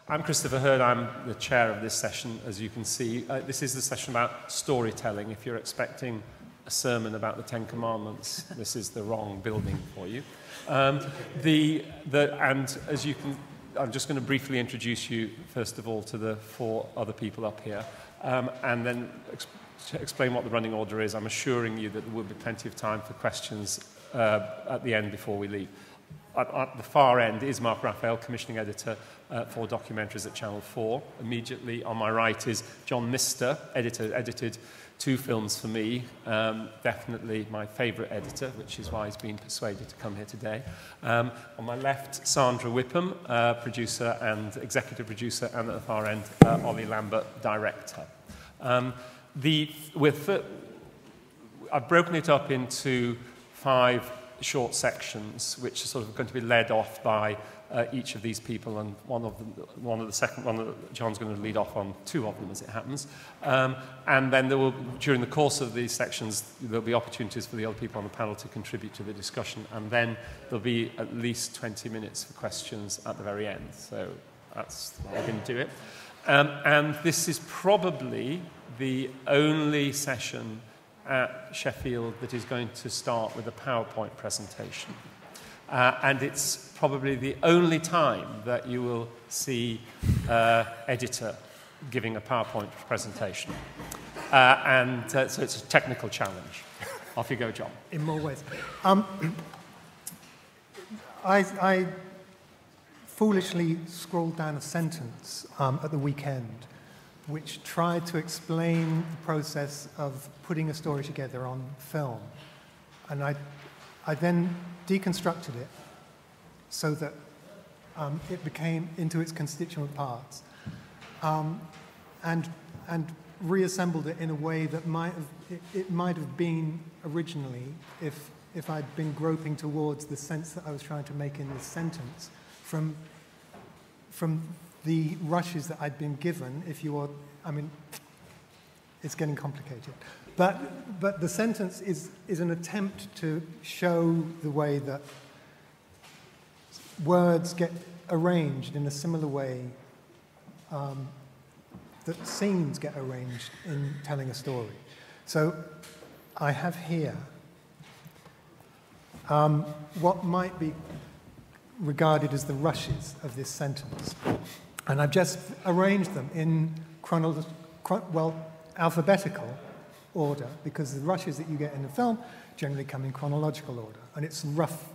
I'm Christopher Hurd. I'm the chair of this session, as you can see. This is the session about storytelling. If you're expecting a sermon about the Ten Commandments, this is the wrong building for you. And as you can, I'm just going to briefly introduce you, first of all, to the four other people up here, and then explain what the running order is. I'm assuring you that there will be plenty of time for questions at the end before we leave. At the far end is Mark Raphael, commissioning editor for documentaries at Channel 4. Immediately on my right is John Mister, edited 2 films for me, definitely my favourite editor, which is why he's been persuaded to come here today. On my left, Sandra Whipham, producer and executive producer, and at the far end, Ollie Lambert, director. I've broken it up into 5 short sections, which are sort of going to be led off by each of these people, and John's going to lead off on 2 of them, as it happens. And then there will, during the course of these sections, there'll be opportunities for the other people on the panel to contribute to the discussion, and then there'll be at least 20 minutes for questions at the very end. So that's how we're going to do it. And this is probably the only session at Sheffield that is going to start with a PowerPoint presentation. And it's probably the only time that you will see editor giving a PowerPoint presentation. So it's a technical challenge. Off you go, John. In more ways. I foolishly scrolled down a sentence at the weekend which tried to explain the process of putting a story together on film. And I then deconstructed it so that it became into its constituent parts, and reassembled it in a way that it might have been originally if I'd been groping towards the sense that I was trying to make in this sentence from the rushes that I'd been given. It's getting complicated. But the sentence is an attempt to show the way that words get arranged in a similar way that scenes get arranged in telling a story. So I have here what might be regarded as the rushes of this sentence. And I've just arranged them in alphabetical order, because the rushes that you get in the film generally come in chronological order, and it's rough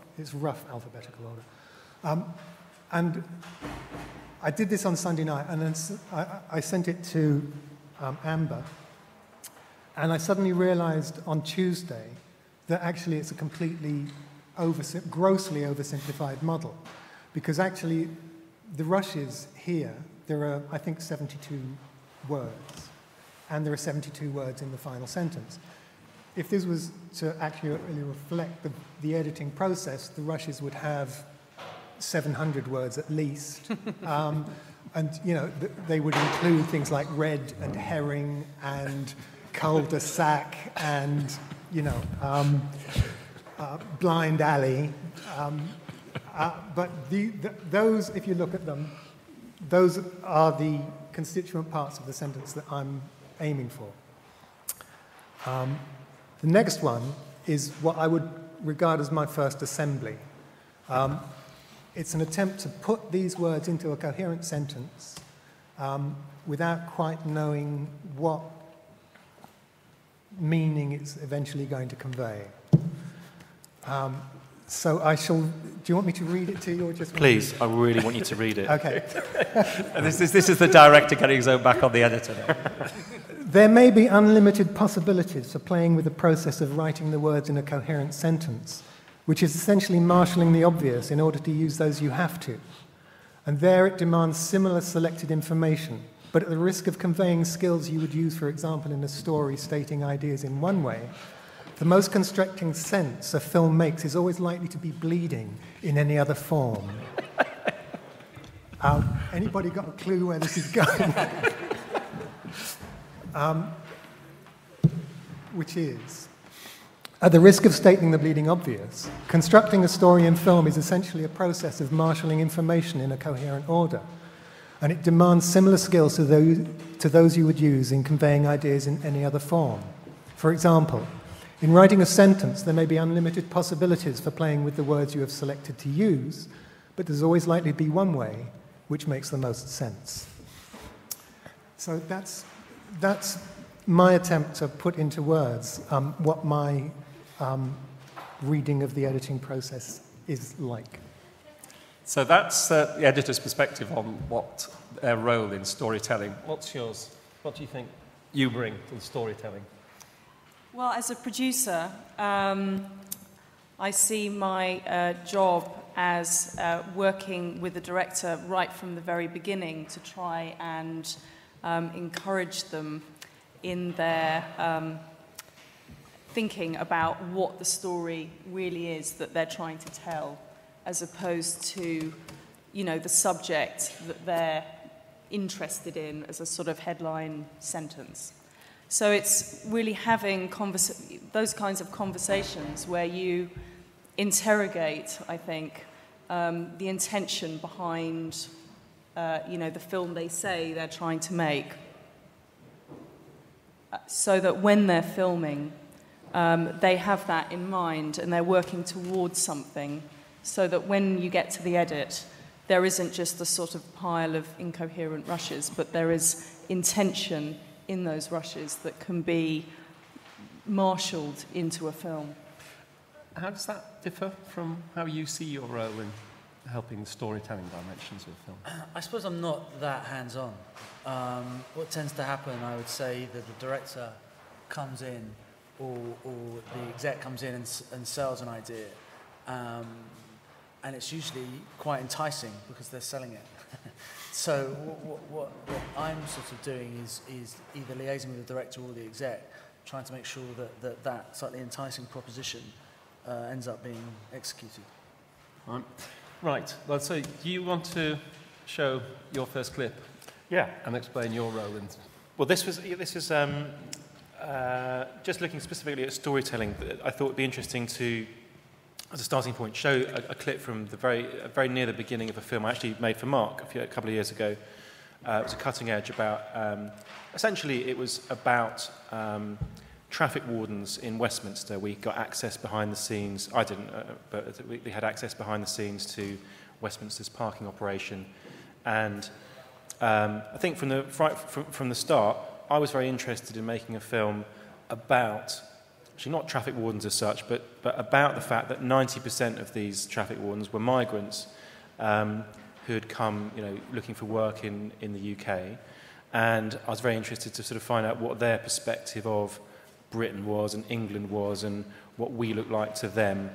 alphabetical order. And I did this on Sunday night, and then I sent it to Amber, and I suddenly realized on Tuesday that actually it's a completely grossly oversimplified model, because actually the rushes here, there are, I think, 72 words, and there are 72 words in the final sentence. If this was to accurately reflect the editing process, the rushes would have 700 words at least, and they would include things like red and herring and cul-de-sac and blind alley. But those, if you look at them, those are the constituent parts of the sentence that I'm aiming for. The next one is what I would regard as my first assembly. It's an attempt to put these words into a coherent sentence without quite knowing what meaning it's eventually going to convey. So I shall. Do you want me to read it to you, or just? Please, I really want you to read it. Okay. And this is the director getting his own back on the editor. There may be unlimited possibilities for playing with the process of writing the words in a coherent sentence, which is essentially marshalling the obvious in order to use those you have to. And there it demands similar selected information, but at the risk of conveying skills you would use, for example, in a story stating ideas in one way, the most constricting sense a film makes is always likely to be bleeding in any other form. Anybody got a clue where this is going? Which is, at the risk of stating the bleeding obvious, constructing a story in film is essentially a process of marshalling information in a coherent order. and it demands similar skills to those you would use in conveying ideas in any other form. For example, in writing a sentence, there may be unlimited possibilities for playing with the words you have selected to use, but there's always likely to be one way which makes the most sense. So that's my attempt to put into words what my reading of the editing process is like. So that's the editor's perspective on what their role in storytelling. What's yours? What do you think you bring to the storytelling? Well, as a producer, I see my job as working with the director right from the very beginning to try and encourage them in their thinking about what the story really is that they're trying to tell, as opposed to, you know, the subject that they're interested in as a sort of headline sentence. So it's really having those kinds of conversations where you interrogate, I think, the intention behind, you know, the film they say they're trying to make, so that when they're filming, they have that in mind and they're working towards something, so that when you get to the edit, there isn't just a sort of pile of incoherent rushes, but there is intention in those rushes that can be marshalled into a film. How does that differ from how you see your role in helping the storytelling dimensions of a film? I suppose I'm not that hands-on. What tends to happen, I would say, that the director comes in or the exec comes in and sells an idea, and it's usually quite enticing because they're selling it. So what I'm sort of doing is either liaising with the director or the exec, trying to make sure that slightly enticing proposition ends up being executed. Right. Well, so do you want to show your first clip? Yeah. And explain your role in. Well, this was just looking specifically at storytelling. I thought it'd be interesting to, as a starting point, show a clip from the very near the beginning of a film I actually made for Mark a couple of years ago. It was a cutting edge about, essentially it was about traffic wardens in Westminster. We got access behind the scenes. I didn't, but we had access behind the scenes to Westminster's parking operation. And I think from the start, I was very interested in making a film about, actually not traffic wardens as such, but about the fact that 90% of these traffic wardens were migrants who had come, you know, looking for work in the UK. And I was very interested to sort of find out what their perspective of Britain was and England was and what we looked like to them.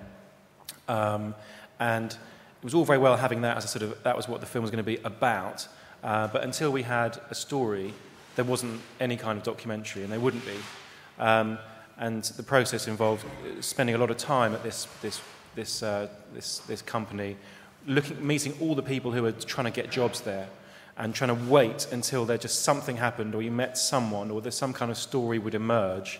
And it was all very well having that as a sort of, that was what the film was going to be about. But until we had a story, there wasn't any kind of documentary, and there wouldn't be. And the process involved spending a lot of time at this company, meeting all the people who were trying to get jobs there, and trying to wait until there just something happened, or you met someone, or there's some kind of story would emerge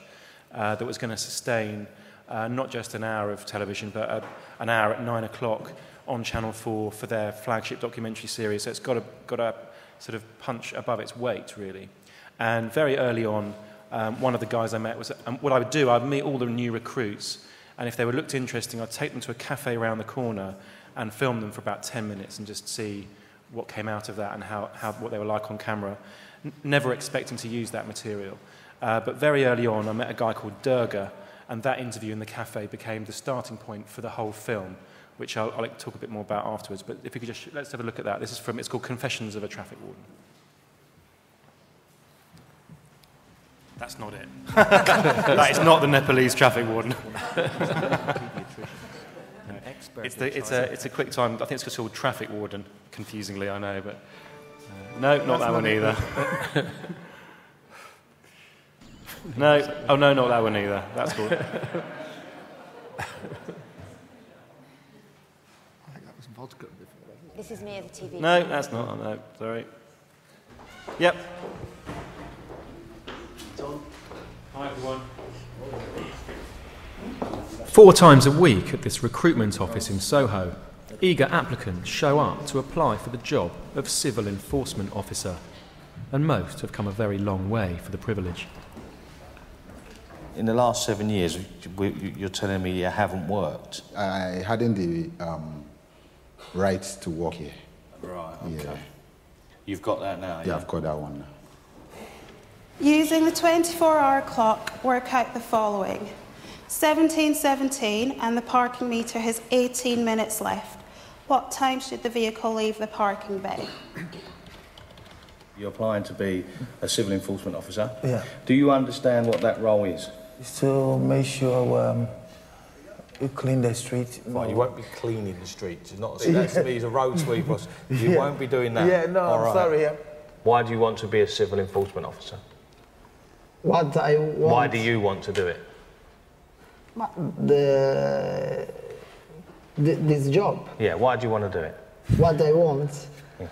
that was going to sustain not just an hour of television, but an hour at 9 o'clock on Channel 4 for their flagship documentary series. So it's got to sort of punch above its weight, really. And very early on, one of the guys I met was, what I would do, I'd meet all the new recruits, and if they looked interesting, I'd take them to a cafe around the corner and film them for about 10 minutes and just see what came out of that and what they were like on camera, never expecting to use that material. But very early on, I met a guy called Durga, and that interview in the cafe became the starting point for the whole film, which I'll talk a bit more about afterwards. But if you could just, let's have a look at that. This is from, it's called Confessions of a Traffic Warden. That's not it. That is not the Nepalese traffic warden. It's a quick time. I think it's called Traffic Warden, confusingly, I know, but no, not that one either. No, oh no, not that one either. That's cool. I think that was vodka before. This is near the TV. No, that's not. Oh, no, sorry. Yep. Hi everyone. 4 times a week at this recruitment office in Soho, eager applicants show up to apply for the job of civil enforcement officer, and most have come a very long way for the privilege. In the last 7 years, you're telling me you haven't worked? I hadn't the right to work here. Right, okay. Yeah. You've got that now, Yeah, I've got that one now. Using the 24-hour clock, work out the following. 17:17 and the parking meter has 18 minutes left. What time should the vehicle leave the parking bay? You're applying to be a civil enforcement officer. Yeah. Do you understand what that role is? It's to make sure you clean the street. Right, you won't be cleaning the streets. It's not, that to me is a road sweeper. You won't be doing that. Yeah, no, All I'm right. sorry. Yeah. Why do you want to be a civil enforcement officer? What I want. Why do you want to do it? This job. Yeah, why do you want to do it? What I want Yeah.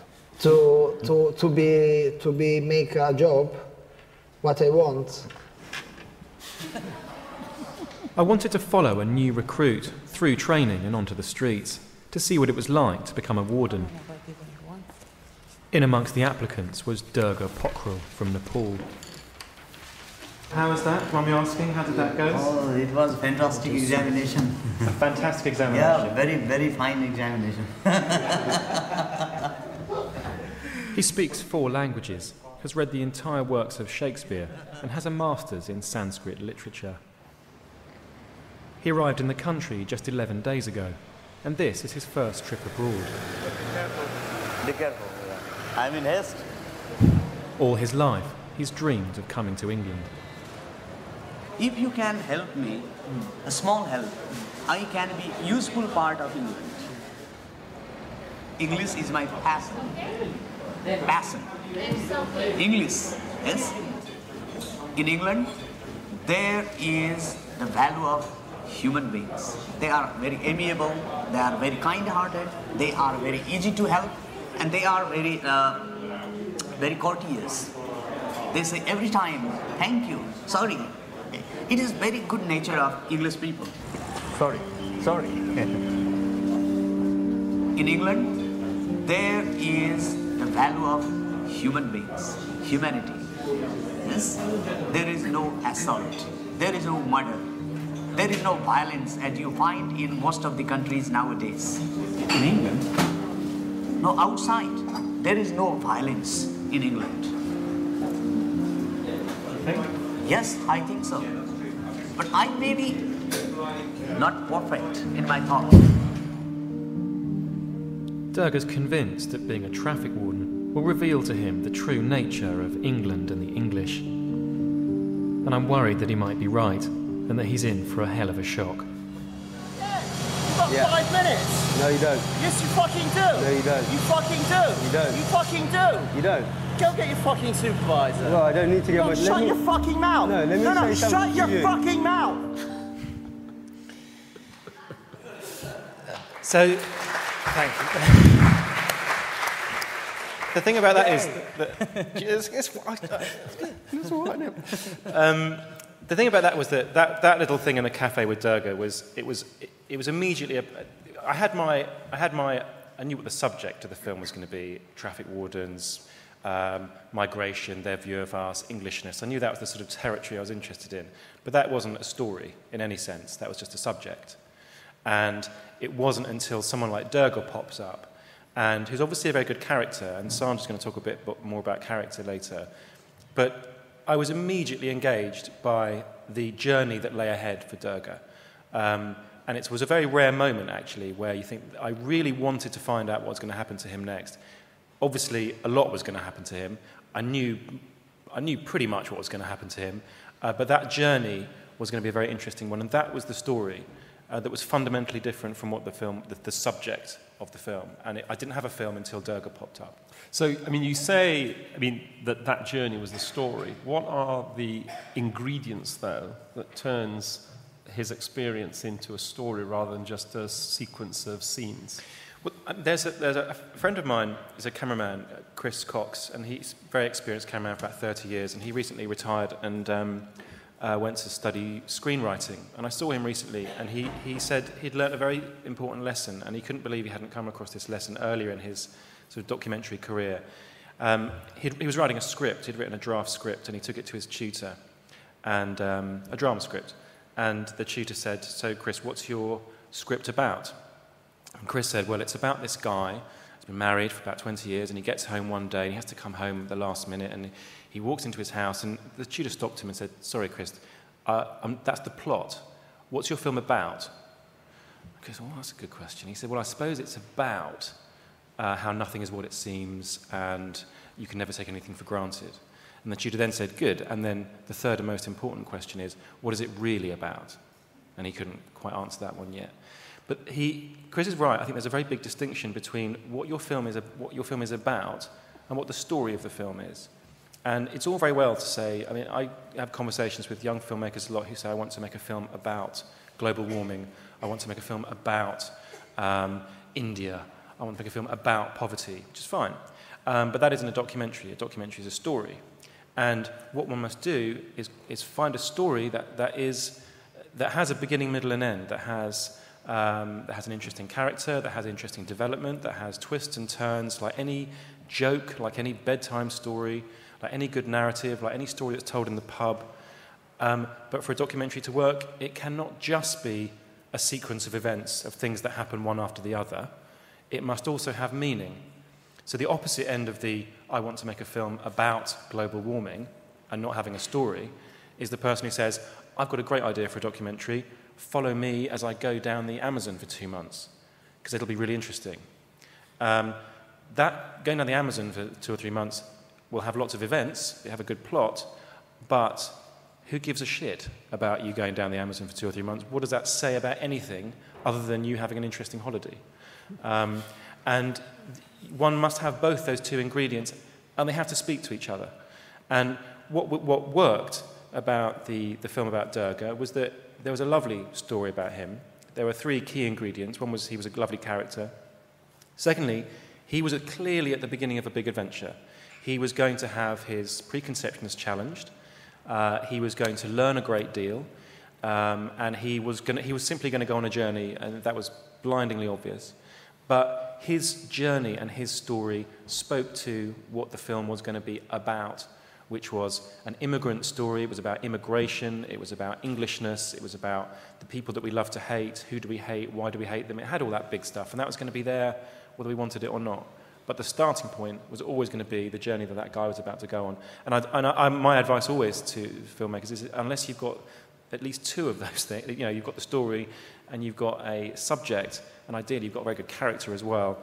to be make a job. What I want. I wanted to follow a new recruit through training and onto the streets to see what it was like to become a warden. In amongst the applicants was Durga Pokhrel from Nepal. How was that? Mind me asking, how did that go? Oh, it was a fantastic examination. A fantastic examination. Yeah, very, very fine examination. He speaks 4 languages, has read the entire works of Shakespeare, and has a master's in Sanskrit literature. He arrived in the country just 11 days ago, and this is his first trip abroad. Be careful. I'm in haste. All his life, he's dreamed of coming to England. If you can help me, a small help, I can be useful part of England. English is my passion. Passion. English, yes. In England, there is the value of human beings. They are very amiable, they are very kind-hearted, they are very easy to help, and they are very, very courteous. They say every time, thank you, sorry. It is very good nature of English people. Sorry. In England, there is the value of human beings, humanity. Yes? There is no assault, there is no murder, there is no violence as you find in most of the countries nowadays. In England, no, outside, there is no violence in England. Yes, I think so. But I may be not perfect in my thought. Durga's convinced that being a traffic warden will reveal to him the true nature of England and the English. And I'm worried that he might be right, and that he's in for a hell of a shock. You've got 5 minutes. No, you don't. Yes, you fucking do. No, you don't. You fucking do. You don't. You fucking do. You don't. Go get your fucking supervisor. Well, I don't need to get No, my... shut your fucking mouth. No, let me say something shut to your you. fucking mouth. So, thank you. The thing about that is that It's all right now. the thing about that was that little thing in the cafe with Durga was immediately I knew what the subject of the film was going to be: traffic wardens, migration, their view of us, Englishness. I knew that was the sort of territory I was interested in, but that wasn't a story in any sense. That was just a subject. And it wasn't until someone like Durga pops up, and who's obviously a very good character, and Sandra's going to talk a bit more about character later, but I was immediately engaged by the journey that lay ahead for Durga. And it was a very rare moment, actually, where you think, I really wanted to find out what was going to happen to him next. Obviously, a lot was going to happen to him. I knew pretty much what was going to happen to him, but that journey was going to be a very interesting one, and that was the story that was fundamentally different from what the subject of the film. And I didn't have a film until Durga popped up. So, I mean, you say, that journey was the story. What are the ingredients, though, that turns his experience into a story rather than just a sequence of scenes? Well, there's a friend of mine, is a cameraman, Chris Cox, and he's a very experienced cameraman for about 30 years, and he recently retired, and went to study screenwriting. And I saw him recently, and he said he'd learnt a very important lesson, and he couldn't believe he hadn't come across this lesson earlier in his sort of documentary career. He was writing a script. He'd written a draft script, and he took it to his tutor, and a drama script. And the tutor said, "So, Chris, what's your script about?" And Chris said, "Well, it's about this guy. He's been married for about 20 years, and he gets home one day, and he has to come home at the last minute, and he walks into his house, and the tutor stopped him and said, 'Sorry, Chris, that's the plot. What's your film about?' Chris said, 'Well, that's a good question.' He said, 'Well, I suppose it's about how nothing is what it seems, and you can never take anything for granted.' And the tutor then said, 'Good. And then the third and most important question is, what is it really about?' And he couldn't quite answer that one yet. But Chris is right. I think there's a very big distinction between what your film is about and what the story of the film is. And it's all very well to say, I mean, I have conversations with young filmmakers a lot who say, I want to make a film about global warming. I want to make a film about India. I want to make a film about poverty, which is fine. But that isn't a documentary. A documentary is a story. And what one must do is find a story that has a beginning, middle, and end, that has an interesting character, that has interesting development, that has twists and turns, like any joke, like any bedtime story, like any good narrative, like any story that's told in the pub. But for a documentary to work, it cannot just be a sequence of events, of things that happen one after the other. It must also have meaning. So the opposite end of the I want to make a film about global warming and not having a story is the person who says, I've got a great idea for a documentary, follow me as I go down the Amazon for 2 months, because it'll be really interesting. That going down the Amazon for 2 or 3 months will have lots of events, they have a good plot, but who gives a shit about you going down the Amazon for 2 or 3 months? What does that say about anything other than you having an interesting holiday? And one must have both those two ingredients, and they have to speak to each other. And what worked about the film about Durga was that there was a lovely story about him. There were 3 key ingredients. One was he was a lovely character. Secondly, he was clearly at the beginning of a big adventure. He was going to have his preconceptions challenged. He was going to learn a great deal. And he was simply going to go on a journey, and that was blindingly obvious. But his journey and his story spoke to what the film was going to be about, which was an immigrant story. It was about immigration. It was about Englishness. It was about the people that we love to hate. Who do we hate? Why do we hate them? It had all that big stuff, and that was going to be there whether we wanted it or not. But the starting point was always going to be the journey that guy was about to go on. And my advice always to filmmakers is, unless you've got at least 2 of those things, you've got the story and you've got a subject, and ideally you've got a very good character as well,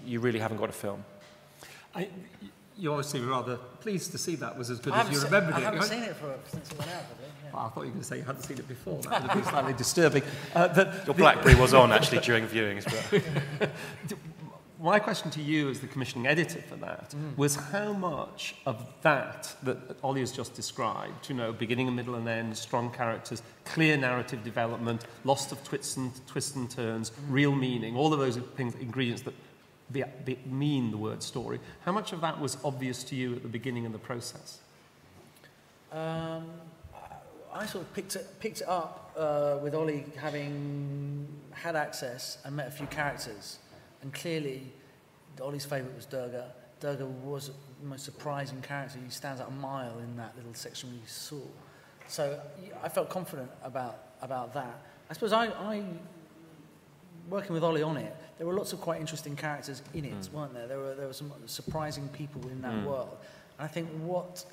you really haven't got a film. You obviously were rather pleased to see that was as good as you remembered it. I haven't seen it since it went out, yeah. Well, I thought you were going to say you hadn't seen it before. That would have been slightly disturbing. Your BlackBerry was on, actually, during viewing as well. My question to you as the commissioning editor for that was how much of that Ollie has just described, beginning and middle and end, strong characters, clear narrative development, lots of twists and turns, real meaning, all of those things, ingredients that mean the word story. How much of that was obvious to you at the beginning of the process? I sort of picked it up with Ollie having had access and met a few characters. And clearly, Ollie's favourite was Durga. Durga was the most surprising character. He stands out a mile in that little section we saw. So I felt confident about that. I suppose I working with Ollie on it, there were lots of quite interesting characters in it, weren't there? There were some surprising people in that world. And I think what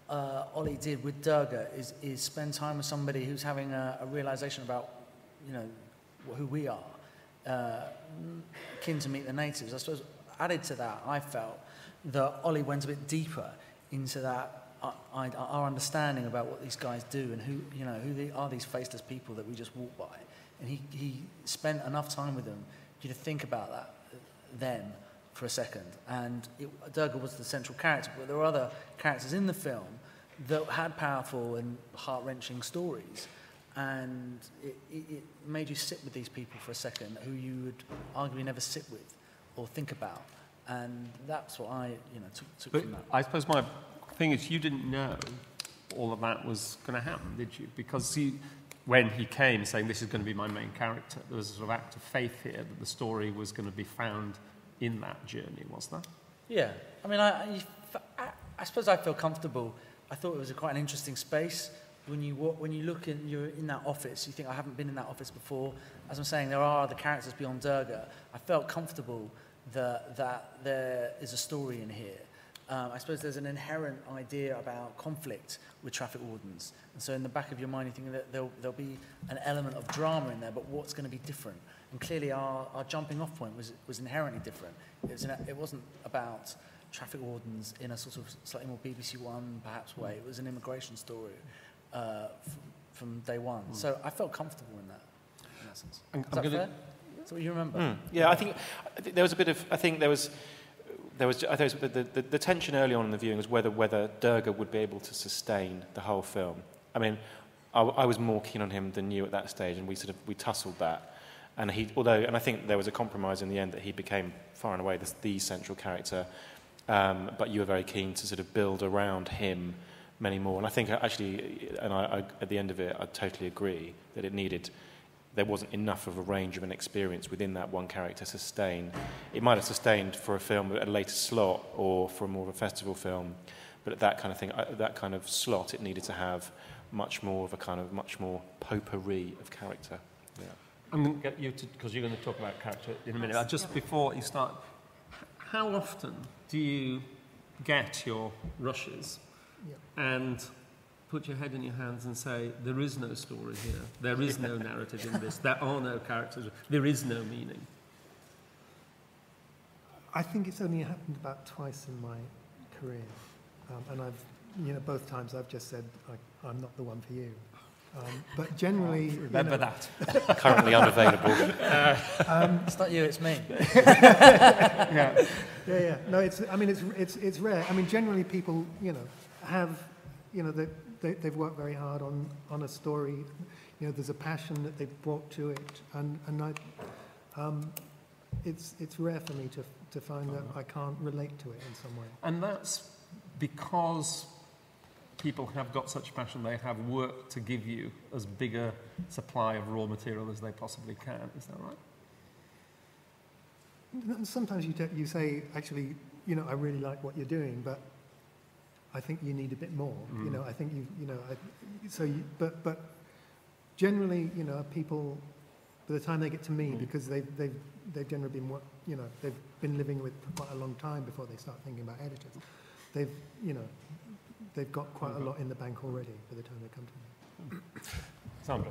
Ollie did with Durga is spend time with somebody who's having a realisation about, who we are. Keen to meet the natives. I suppose added to that, I felt that Ollie went a bit deeper into that our understanding about what these guys do and who are these faceless people that we just walk by. And he spent enough time with them to think about them for a second. And Durga was the central character, but there were other characters in the film that had powerful and heart-wrenching stories. And it made you sit with these people for a second who you would arguably never sit with or think about. And that's what I took from that. I suppose my thing is you didn't know all of that was going to happen, did you? Because when he came saying this is going to be my main character, there was a sort of act of faith here that the story was going to be found in that journey, was there? Yeah. I mean, I suppose I feel comfortable. I thought it was quite an interesting space. When you look and you're in that office, you think, I haven't been in that office before. As I'm saying, there are other characters beyond Durga. I felt comfortable that there is a story in here. I suppose there's an inherent idea about conflict with traffic wardens. And so in the back of your mind, you think that there'll be an element of drama in there, but what's going to be different? And clearly our jumping off point was inherently different. It wasn't about traffic wardens in a sort of slightly more BBC One, perhaps, way. It was an immigration story from day one. So I felt comfortable in that sense. Is that fair? Is that what you remember? Yeah, I think there was a bit of... I think there was the tension early on in the viewing was whether Durga would be able to sustain the whole film. I mean, I was more keen on him than you at that stage, and we tussled that. And I think there was a compromise in the end that he became far and away the central character. But you were very keen to sort of build around him many more. And I think actually, I at the end of it, I totally agree that there wasn't enough of a range of an experience within that one character to sustain. It might have sustained for a film at a later slot or for more of a festival film, but at that kind of thing, that kind of slot, it needed to have much more potpourri of character. Yeah. I'm going to get you to, because you're going to talk about character in a minute. Just before you start, how often do you get your rushes and put your head in your hands and say, there is no story here, there is no narrative in this, there are no characters, there is no meaning? I think it's only happened about twice in my career. And both times I've just said, I'm not the one for you. But generally... Remember that. Currently unavailable. It's not you, it's me. Yeah. No, it's rare. I mean, generally people, have, they've worked very hard on a story. There's a passion that they've brought to it, and it's rare for me to find that I can't relate to it in some way. And that's because people have got such passion, they have worked to give you as big a supply of raw material as they possibly can. Is that right? Sometimes you say, actually, I really like what you're doing, but I think you need a bit more. I think but generally, people, by the time they get to me, because they've generally been they've been living with for quite a long time before they start thinking about editors. They've got quite a lot in the bank already by the time they come to me. Sandra.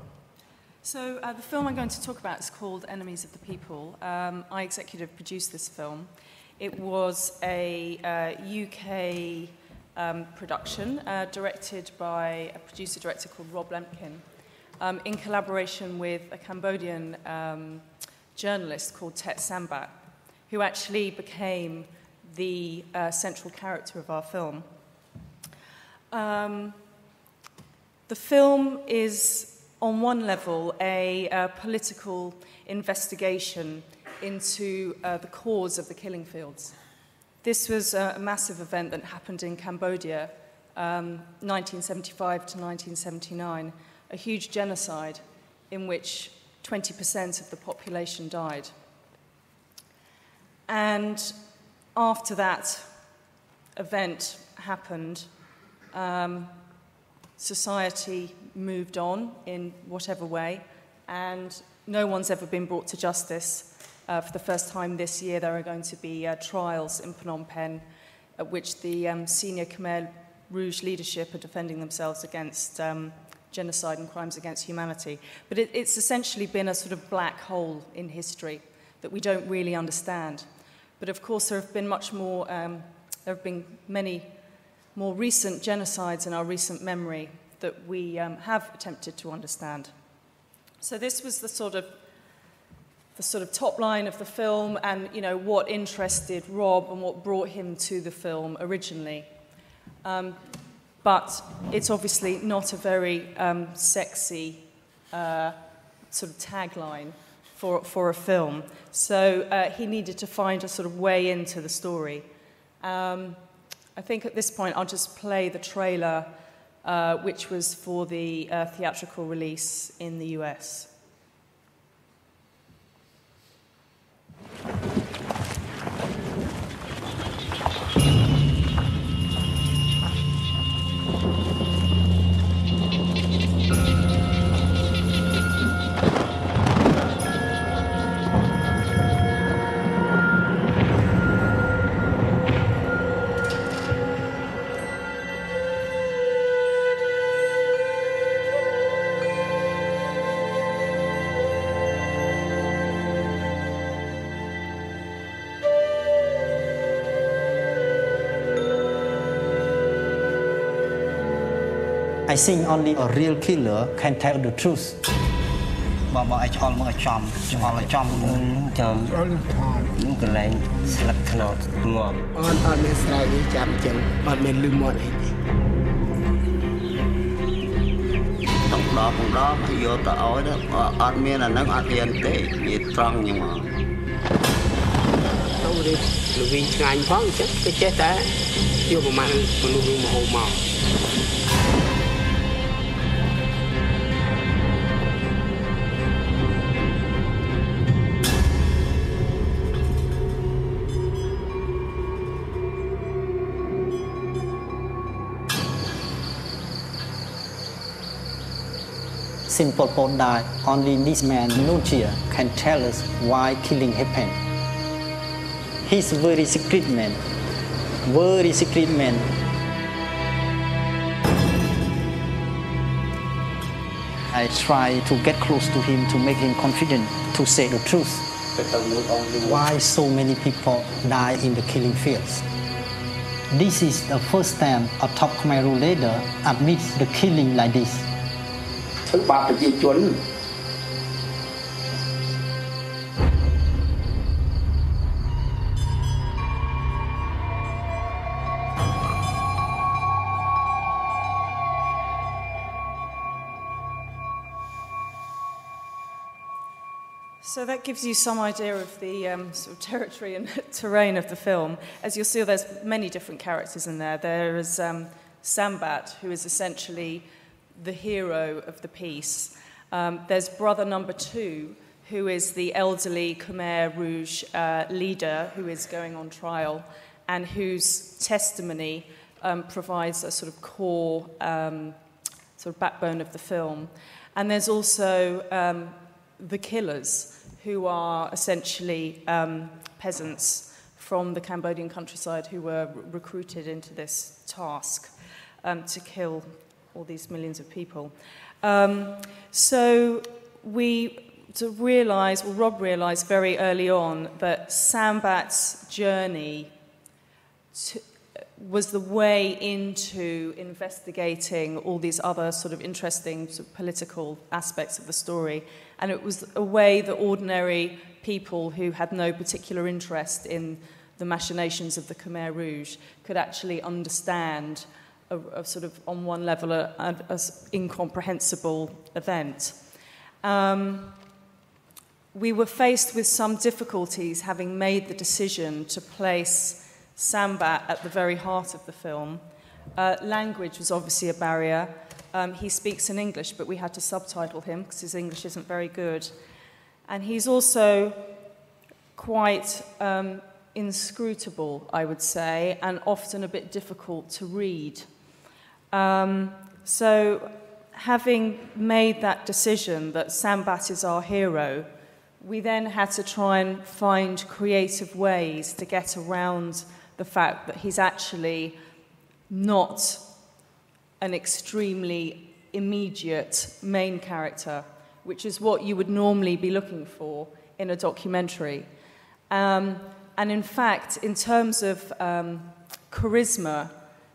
So the film I'm going to talk about is called Enemies of the People. I executive produced this film. It was a UK production directed by a producer-director called Rob Lemkin in collaboration with a Cambodian journalist called Tet Sambat, who actually became the central character of our film. The film is, on one level, a political investigation into the cause of the killing fields. This was a massive event that happened in Cambodia, 1975 to 1979, a huge genocide in which 20% of the population died. And after that event happened, society moved on in whatever way, and no one's ever been brought to justice. For the first time this year, there are going to be trials in Phnom Penh at which the senior Khmer Rouge leadership are defending themselves against genocide and crimes against humanity. But it's essentially been a sort of black hole in history that we don't really understand. But of course, there have been many more recent genocides in our recent memory that we have attempted to understand. So this was the sort of top line of the film, and what interested Rob and what brought him to the film originally. But it's obviously not a very sexy sort of tagline for a film. So he needed to find a sort of way into the story. I think at this point I'll just play the trailer which was for the theatrical release in the US. I think only a real killer can tell the truth. Simple Paul died. Only this man, Nunchia, can tell us why killing happened. He's a very secret man. Very secret man. I try to get close to him to make him confident to say the truth. Why so many people die in the killing fields? This is the first time a top Khmer Rouge leader admits the killing like this. So that gives you some idea of the sort of territory and terrain of the film. As you'll see, there's many different characters in there. There is Sambat, who is essentially the hero of the piece. There's brother number 2, who is the elderly Khmer Rouge leader who is going on trial and whose testimony provides a sort of core sort of backbone of the film. And there's also the killers, who are essentially peasants from the Cambodian countryside who were recruited into this task to kill all these millions of people. So we realised, well, Rob realised very early on that Sambat's journey was the way into investigating all these other sort of interesting sort of political aspects of the story. And it was a way that ordinary people who had no particular interest in the machinations of the Khmer Rouge could actually understand a sort of, on one level, an incomprehensible event. We were faced with some difficulties having made the decision to place Sambat at the very heart of the film. Language was obviously a barrier. He speaks in English, but we had to subtitle him because his English isn't very good. And he's also quite inscrutable, I would say, and often a bit difficult to read. So having made that decision that Sambat is our hero, we then had to try and find creative ways to get around the fact that he's actually not an extremely immediate main character, which is what you would normally be looking for in a documentary. And in fact, in terms of charisma,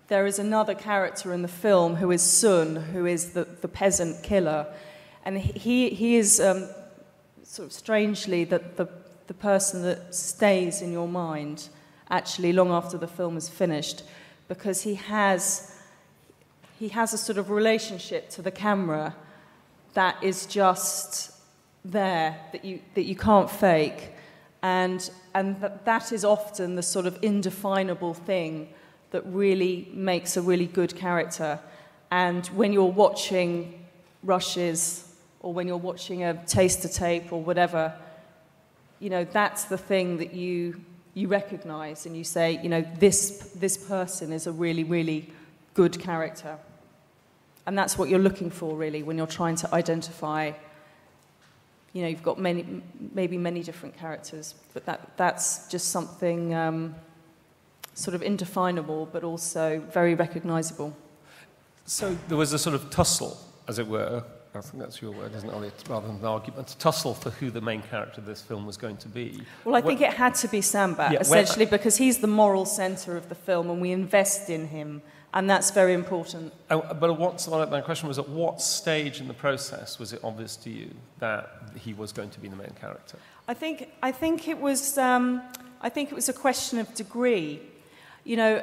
there is another character in the film who is Sun, who is the peasant killer. And he is sort of strangely the person that stays in your mind actually long after the film is finished, because he has a sort of relationship to the camera that is just there, that you can't fake, and that is often the sort of indefinable thing that really makes a really good character. And when you're watching rushes or when you're watching a taster tape or whatever, you know, that's the thing that you recognise and you say, you know, this person is a really, really good character. And that's what you're looking for, really, when you're trying to identify, you know, you've got maybe many different characters, but that's just something sort of indefinable, but also very recognisable. So there was a sort of tussle, as it were, I think that's your word, isn't it, rather than an argument, a tussle for who the main character of this film was going to be. Well, I think it had to be Sambat, essentially, because he's the moral centre of the film and we invest in him, and that's very important. But my question was, at what stage in the process was it obvious to you that he was going to be the main character? I think it was a question of degree. You know,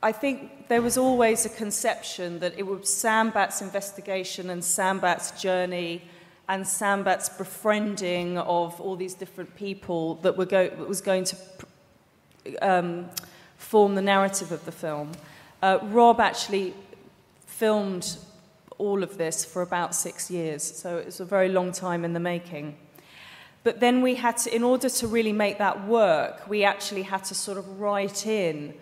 I think there was always a conception that it was Sambat's investigation and Sambat's journey and Sambat's befriending of all these different people that was going to form the narrative of the film. Rob actually filmed all of this for about 6 years, so it was a very long time in the making. But then we had to, in order to really make that work, we actually had to sort of write in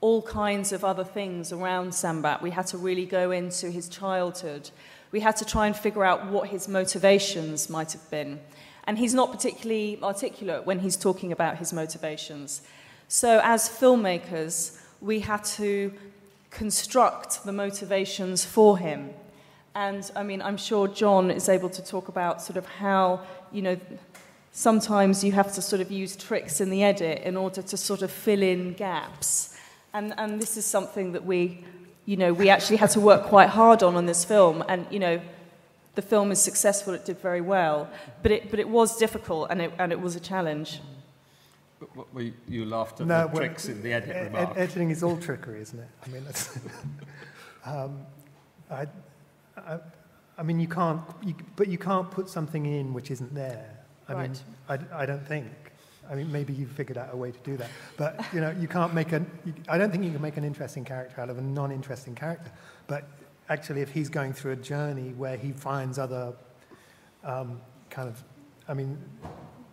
all kinds of other things around Sambat. We had to really go into his childhood. We had to try and figure out what his motivations might have been. And he's not particularly articulate when he's talking about his motivations. So as filmmakers, we had to construct the motivations for him. And, I mean, I'm sure John is able to talk about sort of how, you know, sometimes you have to sort of use tricks in the edit in order to sort of fill in gaps. And this is something that we actually had to work quite hard on this film. And, you know, the film is successful, it did very well. But it was difficult and it was a challenge. You laughed at the tricks in the edit remark. Editing is all trickery, isn't it? I mean, that's, I mean, you can't put something in which isn't there. I mean, I don't think. I mean, maybe you've figured out a way to do that. But, you know, you can't make I don't think you can make an interesting character out of a non-interesting character. But actually, if he's going through a journey where he finds other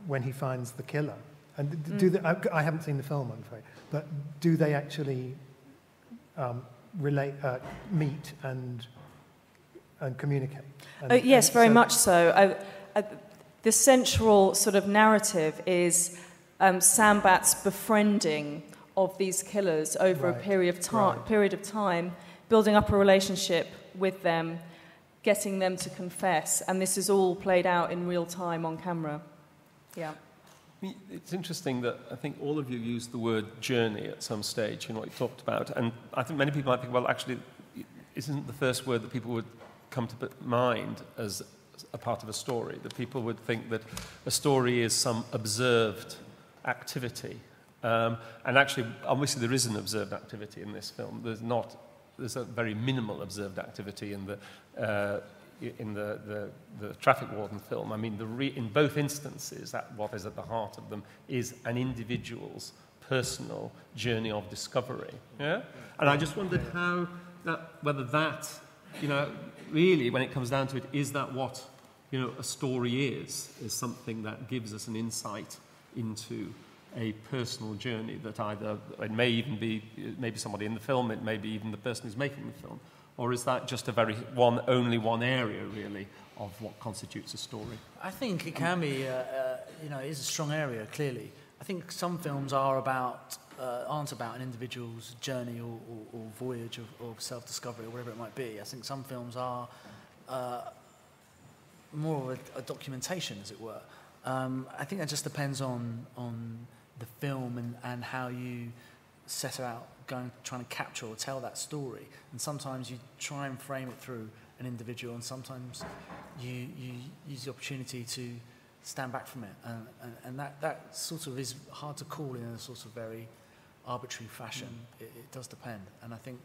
when he finds the killer, and I haven't seen the film, I'm afraid, but do they actually meet and communicate? Yes, very much so. The central sort of narrative is Sambat's befriending of these killers over a period of time, building up a relationship with them, getting them to confess, and this is all played out in real time on camera. Yeah. It's interesting that I think all of you used the word journey at some stage in what you talked about, and I think many people might think, well, actually, isn't the first word that people would come to mind as a part of a story, that people would think that a story is some observed activity. And actually, obviously, there is an observed activity in this film. There's a very minimal observed activity in the traffic warden film. I mean, in both instances, what is at the heart of them is an individual's personal journey of discovery. Yeah? And I just wondered whether that, you know, really, when it comes down to it, is that what, you know, a story is something that gives us an insight into a personal journey that either, it may even be maybe somebody in the film, it may be even the person who's making the film, or is that just only one area, really, of what constitutes a story? I think it can be, you know, it is a strong area, clearly. I think some films aren't about an individual's journey or voyage of self-discovery or whatever it might be. I think some films are more of a documentation, as it were. I think that just depends on the film and how you set out trying to capture or tell that story. And sometimes you try and frame it through an individual, and sometimes you use the opportunity to stand back from it. And that sort of is hard to call in a sort of very arbitrary fashion. It does depend. And I think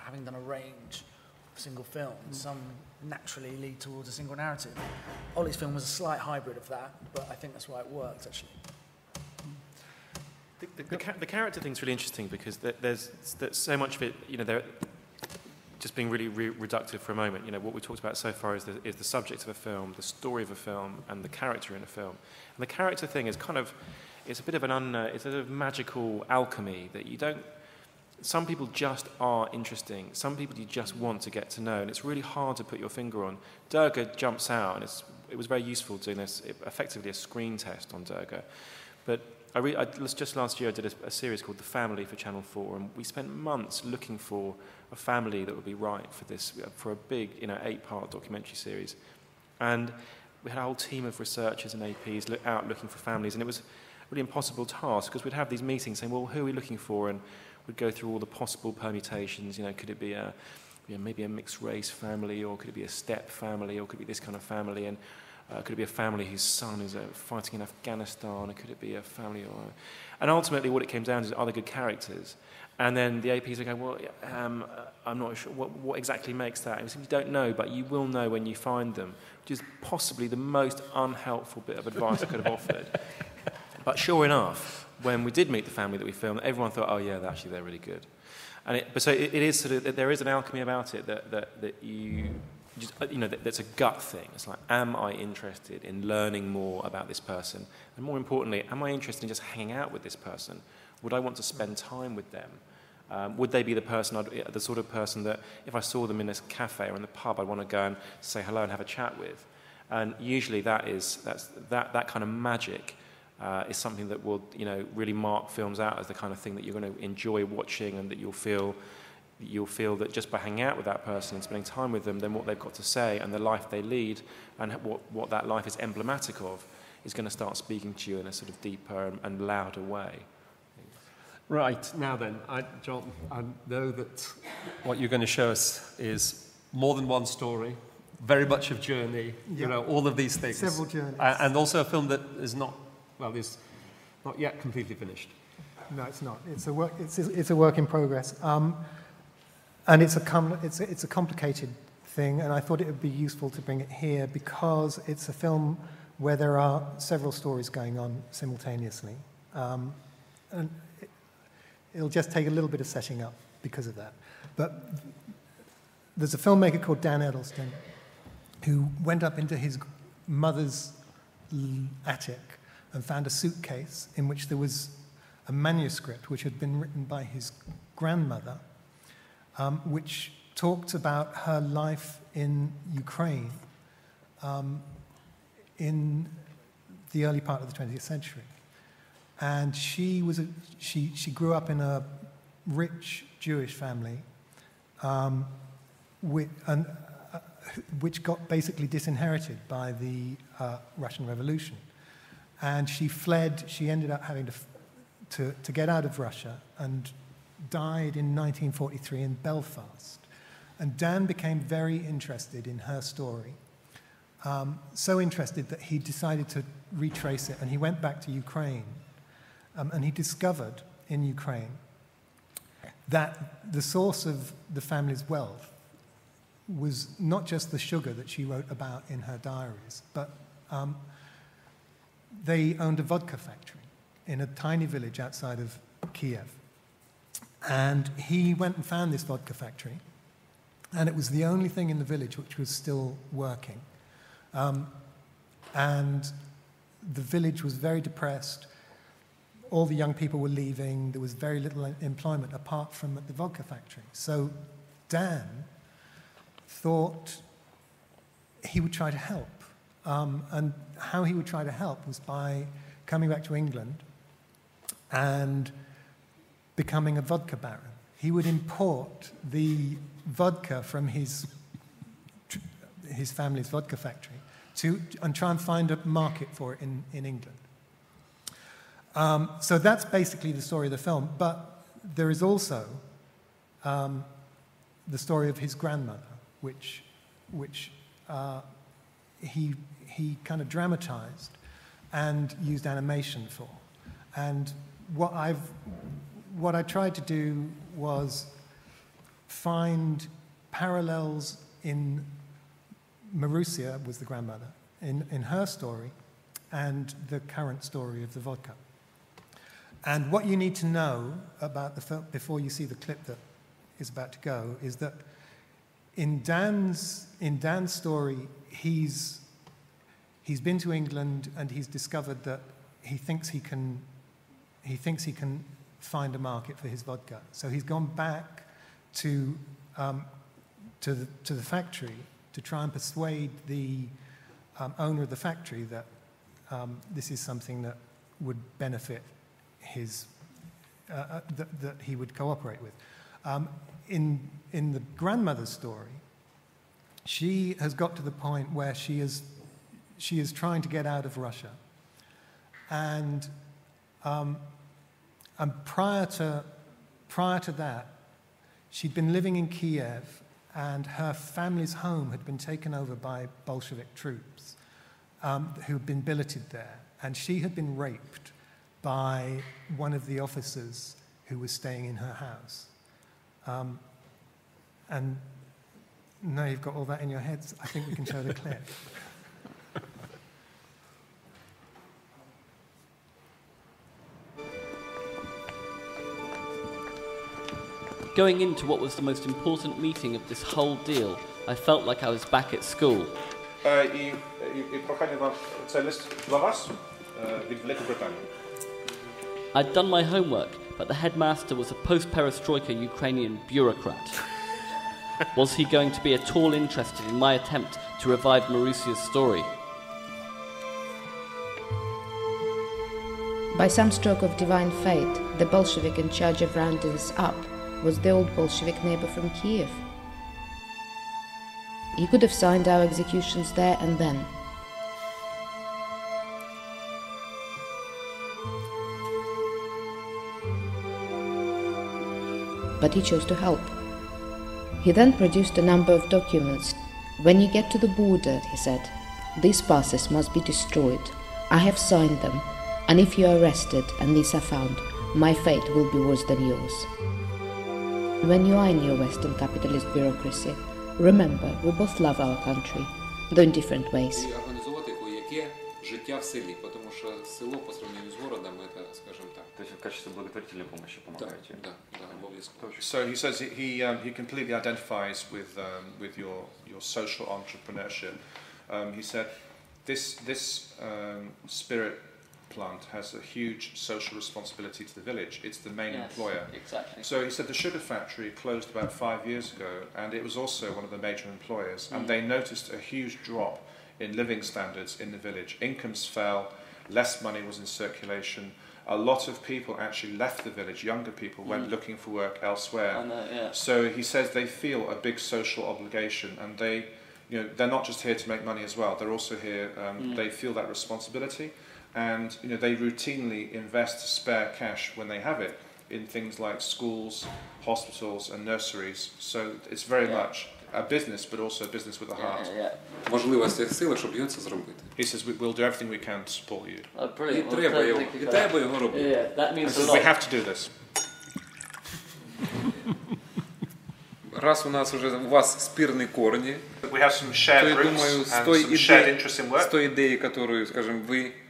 having done a range of single films, some naturally lead towards a single narrative. Ollie's film was a slight hybrid of that, but I think that's why it worked, actually. The character thing's really interesting because there's so much of it, you know, just being really reductive for a moment, you know, what we talked about so far is the subject of a film, the story of a film, and the character in a film. And the character thing is kind of, it's a bit of it's a sort of magical alchemy that you don't. Some people just are interesting. Some people you just want to get to know, and it's really hard to put your finger on. Durga jumps out, and it was very useful doing this, effectively a screen test on Durga. But just last year I did a series called The Family for Channel 4, and we spent months looking for a family that would be right for this, for a big, 8-part documentary series. And we had a whole team of researchers and APs out looking for families, and it was a really impossible task because we'd have these meetings saying, well, who are we looking for? And we'd go through all the possible permutations. Could it be maybe a mixed race family, or could it be a step family, or could it be this kind of family? And could it be a family whose son is fighting in Afghanistan, or could it be a family? And ultimately, what it came down to is, are they good characters? And then the APs would go, well, I'm not sure what exactly makes that. And we said, you don't know, but you will know when you find them, which is possibly the most unhelpful bit of advice I could have offered. But sure enough, when we did meet the family that we filmed, everyone thought, oh yeah, actually they're really good. And it is sort of, there is an alchemy about it that you just, that's a gut thing. It's like, am I interested in learning more about this person? And more importantly, am I interested in just hanging out with this person? Would I want to spend time with them? Would they be the sort of person that if I saw them in this cafe or in the pub, I'd want to go and say hello and have a chat with? And usually that kind of magic is something that will, really mark films out as the kind of thing that you're going to enjoy watching, and that you'll feel that just by hanging out with that person and spending time with them, then what they've got to say and the life they lead and what that life is emblematic of is going to start speaking to you in a sort of deeper and louder way. Right, now then, John, I know that what you're going to show us is more than one story, very much of journey, all of these things. Several journeys. And also a film that is not yet completely finished. No, it's not. It's a work in progress. And it's a complicated thing, and I thought it would be useful to bring it here because it's a film where there are several stories going on simultaneously. And it'll just take a little bit of setting up because of that. But there's a filmmaker called Dan Edelstein who went up into his mother's attic and found a suitcase in which there was a manuscript which had been written by his grandmother, which talked about her life in Ukraine in the early part of the 20th century. And she grew up in a rich Jewish family, which got basically disinherited by the Russian Revolution. And she fled. She ended up having to get out of Russia and died in 1943 in Belfast. And Dan became very interested in her story, so interested that he decided to retrace it, and he went back to Ukraine. And he discovered in Ukraine that the source of the family's wealth was not just the sugar that she wrote about in her diaries, but they owned a vodka factory in a tiny village outside of Kiev. And he went and found this vodka factory, and it was the only thing in the village which was still working. And the village was very depressed. All the young people were leaving. There was very little employment apart from at the vodka factory. So Dan thought he would try to help. And how he would try to help was by coming back to England and becoming a vodka baron. He would import the vodka from his family's vodka factory and try and find a market for it in England. So that's basically the story of the film, but there is also the story of his grandmother, which he kind of dramatized and used animation for. And what I tried to do was find parallels in Marussia, was the grandmother, in her story and the current story of the vodka. And what you need to know about the film before you see the clip that is about to go is that in Dan's story, he's been to England and he's discovered that he thinks he can find a market for his vodka. So he's gone back to the factory to try and persuade the owner of the factory that this is something that would benefit his that he would cooperate with. In the grandmother's story, she has got to the point where she is trying to get out of Russia, and prior to that, she'd been living in Kiev, and her family's home had been taken over by Bolshevik troops who had been billeted there, and she had been raped by one of the officers who was staying in her house. And now you've got all that in your heads, I think we can show the clip. Going into what was the most important meeting of this whole deal, I felt like I was back at school. І прохання вам, це лист для вас від Великобританії. I'd done my homework, but the headmaster was a post-perestroika Ukrainian bureaucrat. Was he going to be at all interested in my attempt to revive Marusia's story? By some stroke of divine fate, the Bolshevik in charge of rounding us up was the old Bolshevik neighbor from Kiev. He could have signed our executions there and then. But he chose to help. He then produced a number of documents. When you get to the border, he said, these passes must be destroyed. I have signed them, and if you are arrested and these are found, my fate will be worse than yours. When you are in your Western capitalist bureaucracy, remember, we both love our country, though in different ways. Життя в селі, потому що село по сравнению з городом это, скажем так. То есть в качестве благотворительной помощи помогаете? Да, обов'язково. So he says he completely identifies with your social entrepreneurship. He said this spirit plant has a huge social responsibility to the village. It's the main employer. Exactly. So he said the sugar factory closed about 5 years ago, and it was also one of the major employers, and they noticed a huge drop in living standards in the village. Incomes fell, less money was in circulation. A lot of people actually left the village, younger people went looking for work elsewhere. So he says they feel a big social obligation, and they're not just here to make money as well, they're also here, they feel that responsibility, and they routinely invest spare cash when they have it in things like schools, hospitals and nurseries. So it's very much a business, but also a business with a heart. Можливості сили, щоб його це зробити. He says we'll do everything we can to support you. І треба його робити. We have to do this. Раз у нас уже у вас спірні корні, We have some shared roots and some shared interests in work. з тої ідеї, яку, скажімо,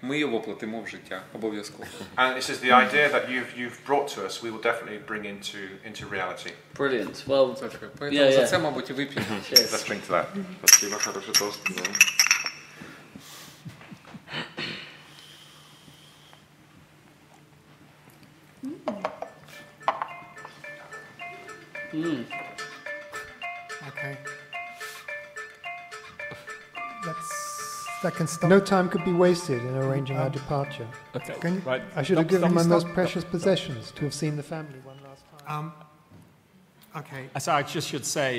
ми його воплотимо в життя, обов'язково. And this is the idea that you've brought to us, we will definitely bring into reality. Brilliant. Well, Поэтому за це, мабуть, і вип'ємо. Let's drink to that. Спасибо, хороший тост. Okay. That can stop. No time could be wasted in arranging our departure. Okay, right. I should have given my most precious possessions to have seen the family one last time. Okay. So I just should say,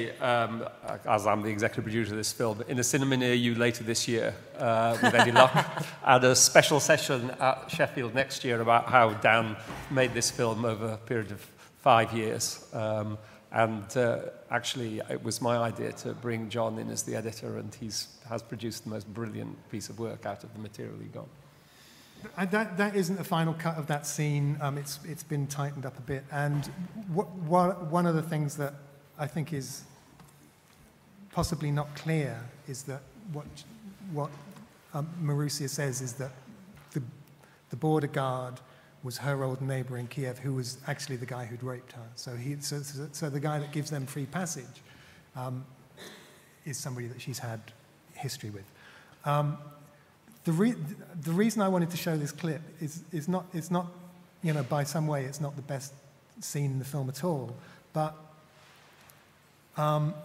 as I'm the executive producer of this film, in a cinema near you later this year, with any luck, and a special session at Sheffield next year about how Dan made this film over a period of 5 years. Actually, it was my idea to bring John in as the editor, and he has produced the most brilliant piece of work out of the material he got. That isn't the final cut of that scene. It's been tightened up a bit. And one of the things that I think is possibly not clear is that what Marusia says is that the border guard was her old neighbor in Kiev, who was actually the guy who'd raped her. So the guy that gives them free passage is somebody that she's had history with. The reason I wanted to show this clip is not, you know, by some way, it's not the best scene in the film at all, but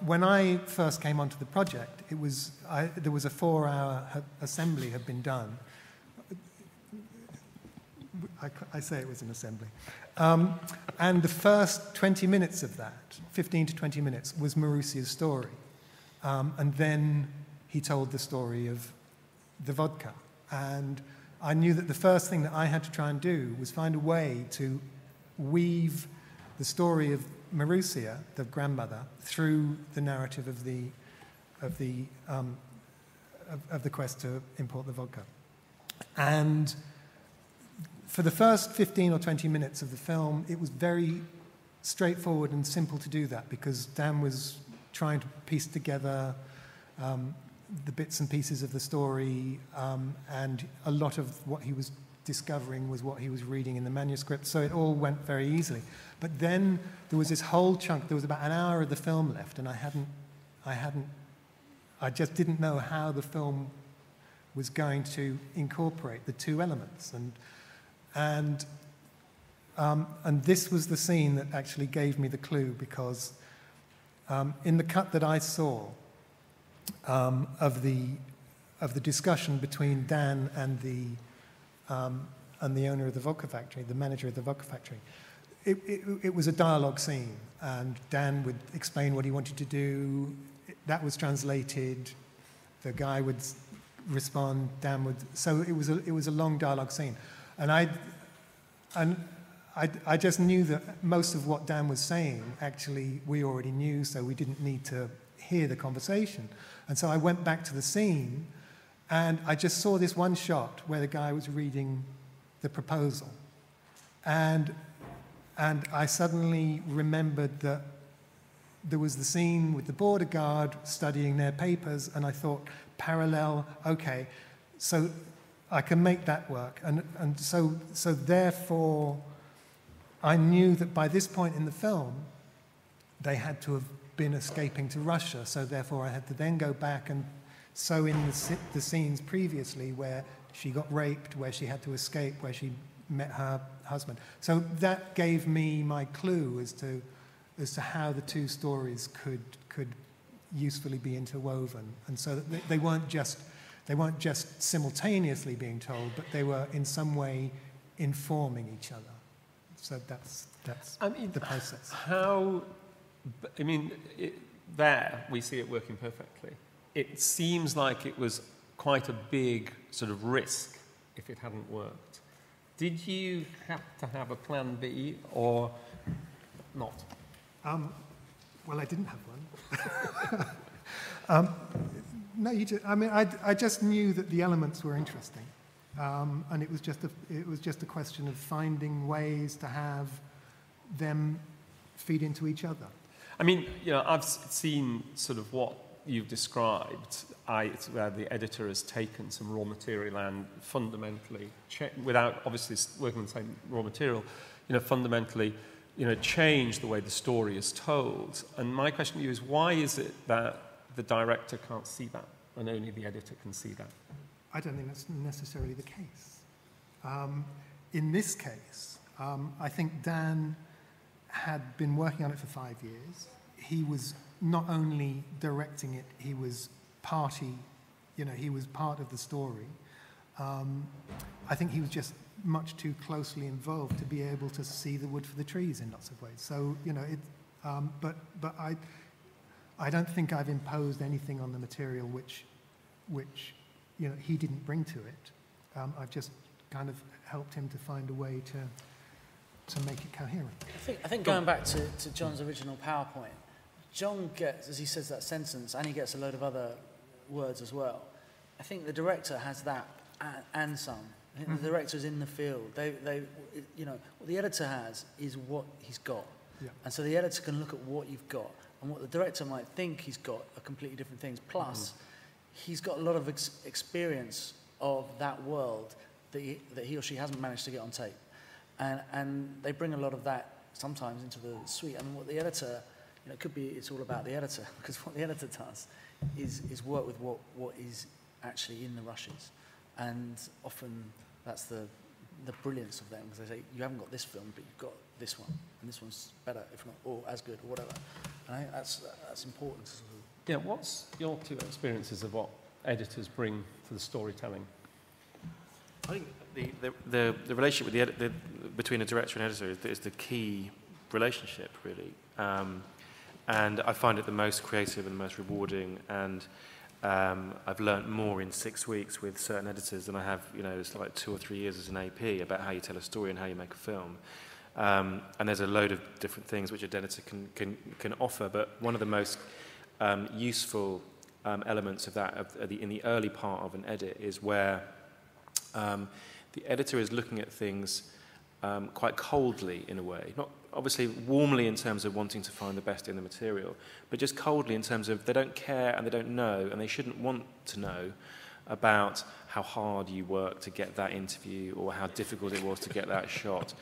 when I first came onto the project, there was a 4-hour assembly had been done. I say it was an assembly. And the first 20 minutes of that, 15 to 20 minutes, was Marusia's story. And then he told the story of the vodka. And I knew that the first thing that I had to try and do was find a way to weave the story of Marusia, the grandmother, through the narrative of the quest to import the vodka. And for the first 15 or 20 minutes of the film, it was very straightforward and simple to do that because Dan was trying to piece together the bits and pieces of the story, and a lot of what he was discovering was what he was reading in the manuscript, so it all went very easily. But then there was this whole chunk, there was about an hour of the film left, and I just didn't know how the film was going to incorporate the two elements. And this was the scene that actually gave me the clue, because in the cut that I saw of the discussion between Dan and the owner of the vodka factory, the manager of the vodka factory, it was a dialogue scene, and Dan would explain what he wanted to do. That was translated. The guy would respond. Dan would. So it was a long dialogue scene, and I just knew that most of what Dan was saying actually we already knew, so we didn't need to hear the conversation. And so I went back to the scene, and I just saw this one shot where the guy was reading the proposal, and I suddenly remembered that there was the scene with the border guard studying their papers, and I thought, parallel, okay, so I can make that work. And so therefore, I knew that by this point in the film, they had to have been escaping to Russia, so therefore I had to then go back and sew in the scenes previously where she got raped, where she had to escape, where she met her husband. So that gave me my clue as to how the two stories could usefully be interwoven, and so that they weren't just simultaneously being told, but they were in some way informing each other. So that's the process. There we see it working perfectly. It seems like it was quite a big sort of risk if it hadn't worked. Did you have to have a plan B or not? Well, I didn't have one. No, I just knew that the elements were interesting, and it was just a question of finding ways to have them feed into each other. I mean, I've seen sort of what you've described. It's where the editor has taken some raw material and fundamentally, without obviously working on the same raw material, fundamentally, change the way the story is told. And my question to you is, why is it that the director can't see that and only the editor can see that? I don't think that's necessarily the case. In this case, I think Dan had been working on it for 5 years. He was not only directing it, he was he was part of the story. I think he was just much too closely involved to be able to see the wood for the trees in lots of ways. So, but I don't think I've imposed anything on the material which he didn't bring to it. I've just kind of helped him to find a way to make it coherent. I think going back to John's original PowerPoint, John gets, as he says that sentence, and he gets a load of other words as well. I think the director has that and some. I think the director is in the field. What the editor has is what he's got. Yeah. And so the editor can look at what you've got, and what the director might think he's got are completely different things. Plus, he's got a lot of experience of that world that he or she hasn't managed to get on tape. And they bring a lot of that sometimes into the suite. I mean, what the editor You know, it could be it's all about the editor, because what the editor does is work with what is actually in the rushes. And often that's the brilliance of them, because they say, you haven't got this film, but you've got this one, and this one's better, if not, or as good, or whatever. And I think that's important. Sort of. Yeah, what's your two experiences of what editors bring to the storytelling? I think the relationship with between a director and editor is the key relationship, really. And I find it the most creative and the most rewarding, and I've learnt more in 6 weeks with certain editors than I have, you know, it's like 2 or 3 years as an AP about how you tell a story and how you make a film. And there's a load of different things which an editor can offer, but one of the most useful elements of that in the early part of an edit is where the editor is looking at things quite coldly in a way, not obviously warmly in terms of wanting to find the best in the material, but just coldly in terms of they don't care and they don't know, and they shouldn't want to know about how hard you worked to get that interview or how difficult it was to get that shot.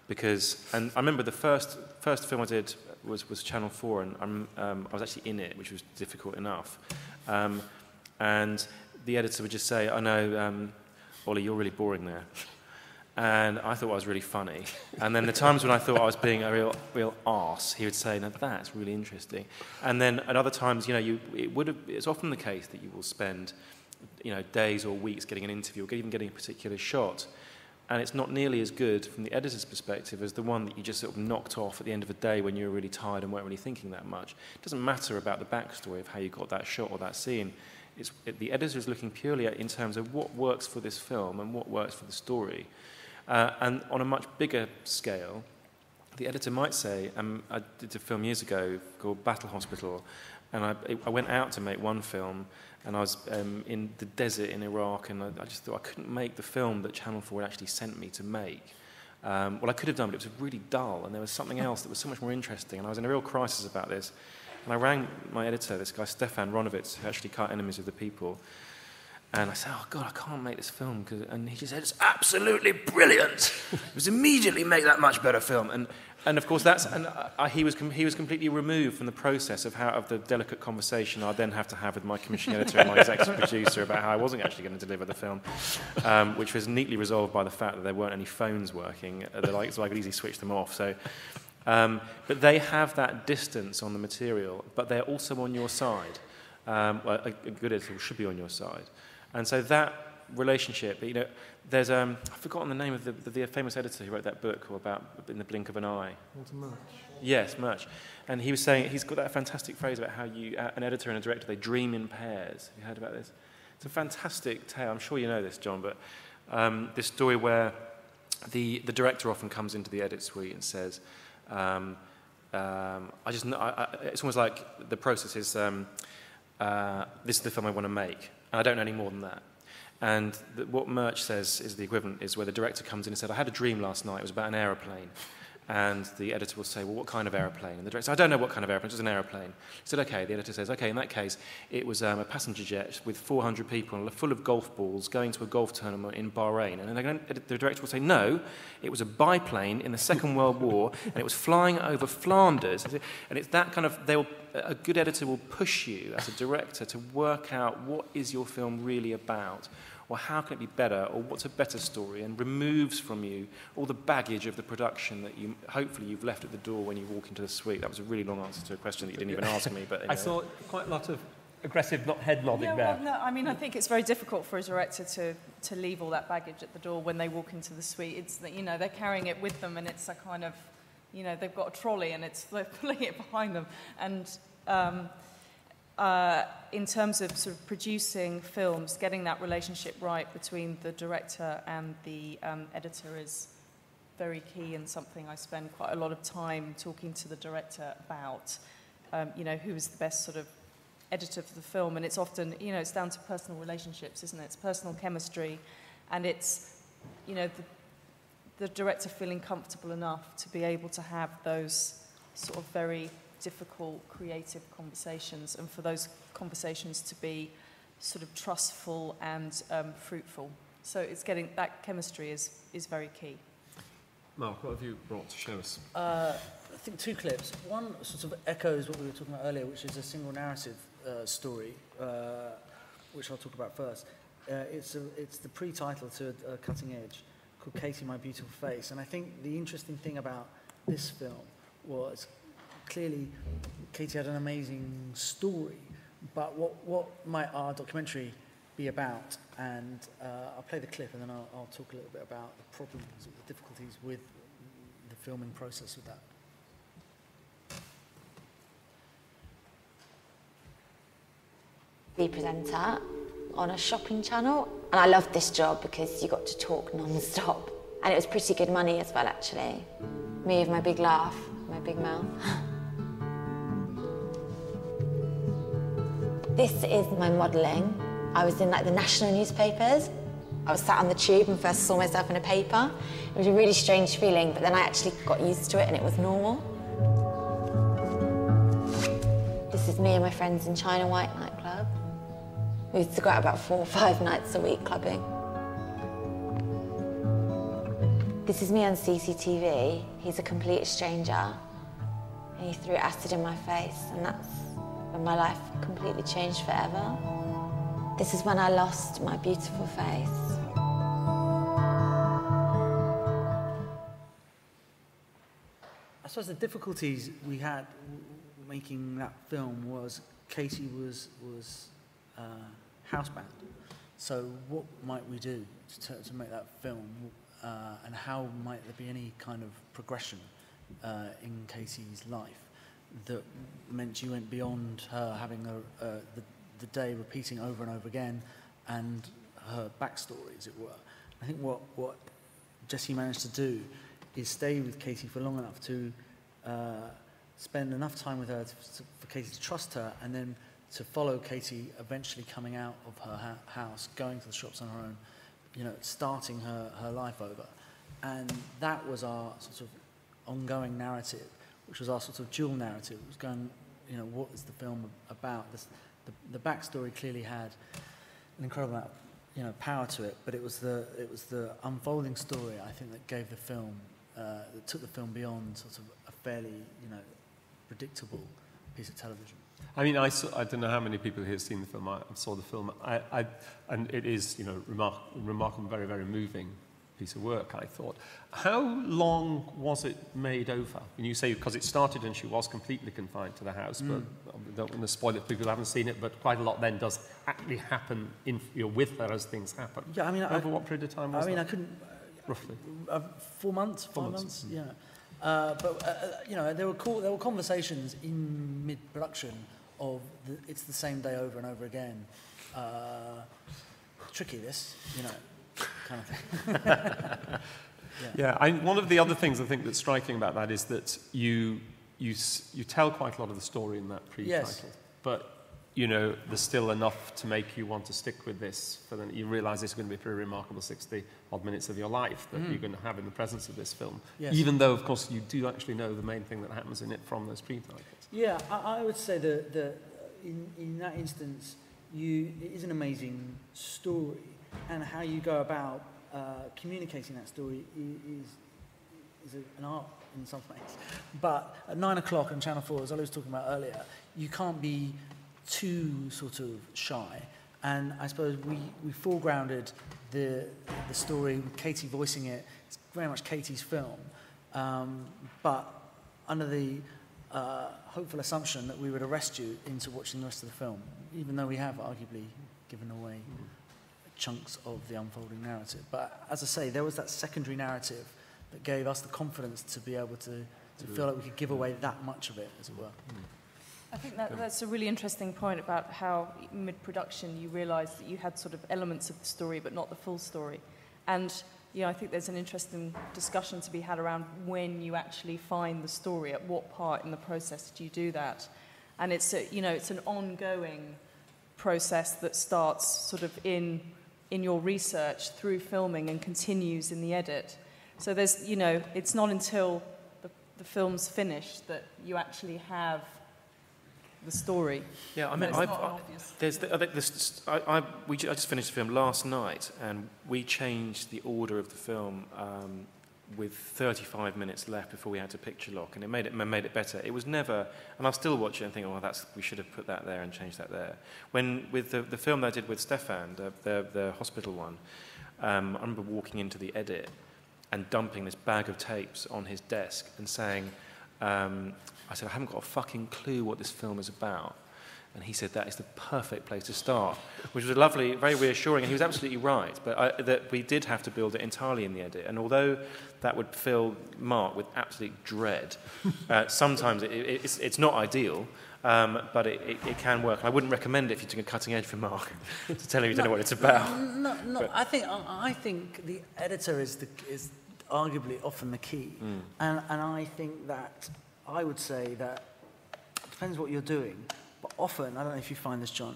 Because, and I remember the first film I did was Channel 4, and I was actually in it, which was difficult enough. And the editor would just say, "I know, Ollie, you're really boring there." And I thought I was really funny. And then the times when I thought I was being a real arse, he would say, "No, that's really interesting." And then at other times, you know, it's often the case that you will spend, you know, days or weeks getting an interview or even getting a particular shot, and it's not nearly as good from the editor's perspective as the one that you just sort of knocked off at the end of the day when you were really tired and weren't really thinking that much. It doesn't matter about the backstory of how you got that shot or that scene. The editor is looking purely at in terms of what works for this film and what works for the story. And on a much bigger scale, the editor might say, I did a film years ago called Battle Hospital, and I went out to make one film, and I was in the desert in Iraq, and I just thought I couldn't make the film that Channel 4 actually sent me to make. Well, I could have done, but it was really dull, and there was something else that was so much more interesting, and I was in a real crisis about this. And I rang my editor, this guy Stefan Ronovitz, who actually cut Enemies of the People, and I said, "Oh God, I can't make this film," and he just said, "It's absolutely brilliant. It was immediately make that much better film." And of course he was completely removed from the process of the delicate conversation I'd then have to have with my commissioning editor and my executive producer about how I wasn't actually going to deliver the film, which was neatly resolved by the fact that there weren't any phones working, so I could easily switch them off. So, but they have that distance on the material, but they're also on your side. Well, a good editor should be on your side. And so that relationship, you know, there's I've forgotten the name of the famous editor who wrote that book about In the Blink of an Eye. Walter Murch. Yes, Murch. And he was saying, he's got that fantastic phrase about how an editor and a director, they dream in pairs. Have you heard about this? It's a fantastic tale. I'm sure you know this, John, but this story where the director often comes into the edit suite and says, it's almost like the process is, this is the film I want to make. And I don't know any more than that. And what Murch says is the equivalent is where the director comes in and said, "I had a dream last night, it was about an aeroplane." And the editor will say, "Well, what kind of aeroplane?" And the director says, "I don't know what kind of aeroplane, it's just an aeroplane." He said, "Okay." The editor says, "Okay, in that case, it was a passenger jet with 400 people full of golf balls going to a golf tournament in Bahrain." And then the director will say, "No, it was a biplane in the Second World War, and it was flying over Flanders." And it's that kind of, a good editor will push you as a director to work out what is your film really about, or how can it be better, or what's a better story, and removes from you all the baggage of the production that hopefully you've left at the door when you walk into the suite. That was a really long answer to a question that you didn't even ask me. But anyway. I saw quite a lot of aggressive head nodding there. Well, no, I mean, I think it's very difficult for a director to leave all that baggage at the door when they walk into the suite. It's that, you know, they're carrying it with them, and it's a kind of, you know, they've got a trolley and they're pulling it behind them. And in terms of sort of producing films, getting that relationship right between the director and the editor is very key, and something I spend quite a lot of time talking to the director about, you know, who is the best sort of editor for the film. And it's often, you know, it's down to personal relationships, isn't it? It's personal chemistry, and it's, you know, the director feeling comfortable enough to be able to have those sort of very difficult creative conversations, and for those conversations to be sort of trustful and fruitful. So it's getting that chemistry is very key. Mark, what have you brought to show us? think two clips. One sort of echoes what we were talking about earlier, which is a single narrative story, which I'll talk about first. It's the pre-title to a Cutting Edge called Katie, My Beautiful Face. And I think the interesting thing about this film was clearly Katie had an amazing story, but what might our documentary be about? And I'll play the clip and then I'll talk a little bit about the problems, the difficulties with the filming process with that. The presenter on a shopping channel, and I loved this job because you got to talk non-stop, and it was pretty good money as well, actually. Me with my big laugh, my big mouth. This is my modelling. I was in like the national newspapers. I was sat on the tube and first saw myself in a paper. It was a really strange feeling, but then I actually got used to it and it was normal. This is me and my friends in China White nightclub. We used to go out about 4 or 5 nights a week clubbing. This is me on CCTV. He's a complete stranger. And he threw acid in my face, and that's when my life completely changed forever. This is when I lost my beautiful face. I suppose the difficulties we had making that film was Katie was housebound. So what might we do to make that film, and how might there be any kind of progression in Katie's life that meant you went beyond her having the day repeating over and over again and her backstory, as it were. I think what Jesse managed to do is stay with Katie for long enough to spend enough time with her for Katie to trust her, and then to follow Katie eventually coming out of her house, going to the shops on her own, you know, starting her life over. And that was our sort of ongoing narrative, which was our sort of dual narrative. It was going, you know, what is the film about? The backstory clearly had an incredible amount, you know, power to it, but it was the unfolding story, I think, that gave the film, that took the film beyond sort of a fairly, you know, predictable piece of television. I mean, I don't know how many people here have seen the film. I saw the film, and it is, you know, remarkable, very, very moving piece of work, I thought. How long was it made over? And you say because it started and she was completely confined to the house, but I don't want to spoil it for people who haven't seen it, but quite a lot then does actually happen with her as things happen. Yeah, I mean, over what period of time was that? I couldn't... Roughly? 4 months, 5 months, yeah. But you know, there were conversations in mid-production of it's the same day over and over again. Tricky, this, you know, kind of thing. Yeah, one of the other things I think that's striking about that is that you tell quite a lot of the story in that pre-title, yes. But you know there's still enough to make you want to stick with this. For then you realise this is going to be a pretty remarkable 60-odd minutes of your life that you're going to have in the presence of this film. Yes. Even though, of course, you do actually know the main thing that happens in it from those pre-titles. Yeah, I would say that in that instance, it is an amazing story, and how you go about communicating that story is an art in some ways. But at 9 o'clock on Channel 4, as I was talking about earlier, you can't be too sort of shy. And I suppose we foregrounded the story with Katie voicing it. It's very much Katie's film, but under the hopeful assumption that we would arrest you into watching the rest of the film, even though we have arguably given away chunks of the unfolding narrative. But as I say, there was that secondary narrative that gave us the confidence to be able to feel like we could give away that much of it, as it were. I think that's a really interesting point about how mid-production you realised that you had sort of elements of the story but not the full story. And you know, I think there's an interesting discussion to be had around when you actually find the story, at what part in the process do you do that. And it's it's an ongoing process that starts sort of in your research through filming and continues in the edit. So there's, you know, it's not until the film's finished that you actually have the story. Yeah, I mean, I just finished the film last night, and we changed the order of the film with 35 minutes left before we had to picture lock, and it made it better. It was never, and I'll still watch it and think, oh, we should have put that there and changed that there. When with the film that I did with Stefan, the hospital one, I remember walking into the edit and dumping this bag of tapes on his desk and saying, I said, I haven't got a fucking clue what this film is about. And he said, that is the perfect place to start, which was lovely, very reassuring, and he was absolutely right. But that we did have to build it entirely in the edit. And although that would fill Mark with absolute dread, sometimes it's not ideal, but it can work. I wouldn't recommend it if you took a cutting edge from Mark to tell him you don't know what it's about. No, I think the editor is arguably often the key. And I think that, I would say that it depends what you're doing. But often, I don't know if you find this, John,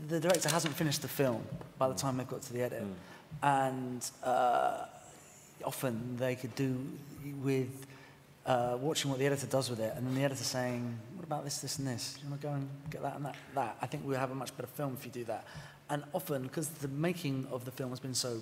the director hasn't finished the film by the time they've got to the edit. And often they could do with watching what the editor does with it, and then the editor saying, what about this, this, and this? Do you want to go and get that and that? I think we'll have a much better film if you do that. And often, because the making of the film has been so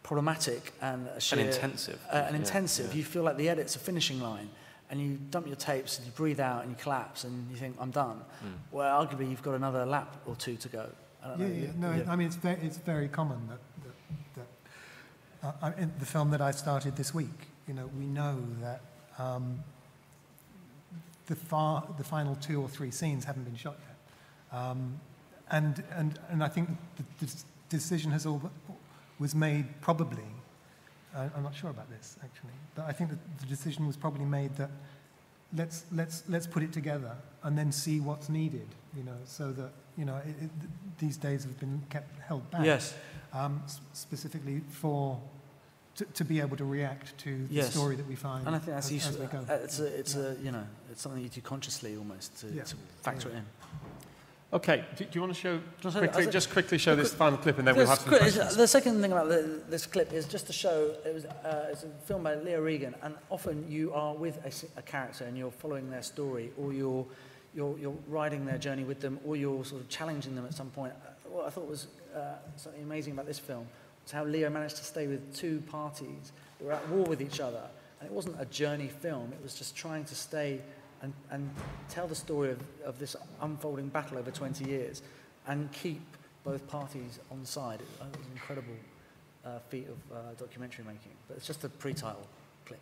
problematic and intensive, you feel like the edit's a finishing line. And you dump your tapes and you breathe out and you collapse and you think, I'm done. Well, arguably, you've got another lap or two to go. I don't know. I mean, it's very common that in the film that I started this week, we know that the final 2 or 3 scenes haven't been shot yet. And I think the decision was made probably. I'm not sure about this actually, but I think that the decision was probably made that let's put it together and then see what's needed, so that these days have been held back. Yes. Specifically to be able to react to the story that we find. And I think that's useful. As we go. It's something you do consciously almost to factor it in. Okay, do you want to show quickly show this final clip, and then we'll have some questions. The second thing about this clip is just to show it's a film by Leo Regan, and often you are with a character and you're following their story, or you're riding their journey with them, or you're sort of challenging them at some point. What I thought was something amazing about this film was how Leo managed to stay with 2 parties that were at war with each other, and it wasn't a journey film. It was just trying to stay and tell the story of this unfolding battle over 20 years and keep both parties on side. It was an incredible feat of documentary making. But it's just a pre-title clip.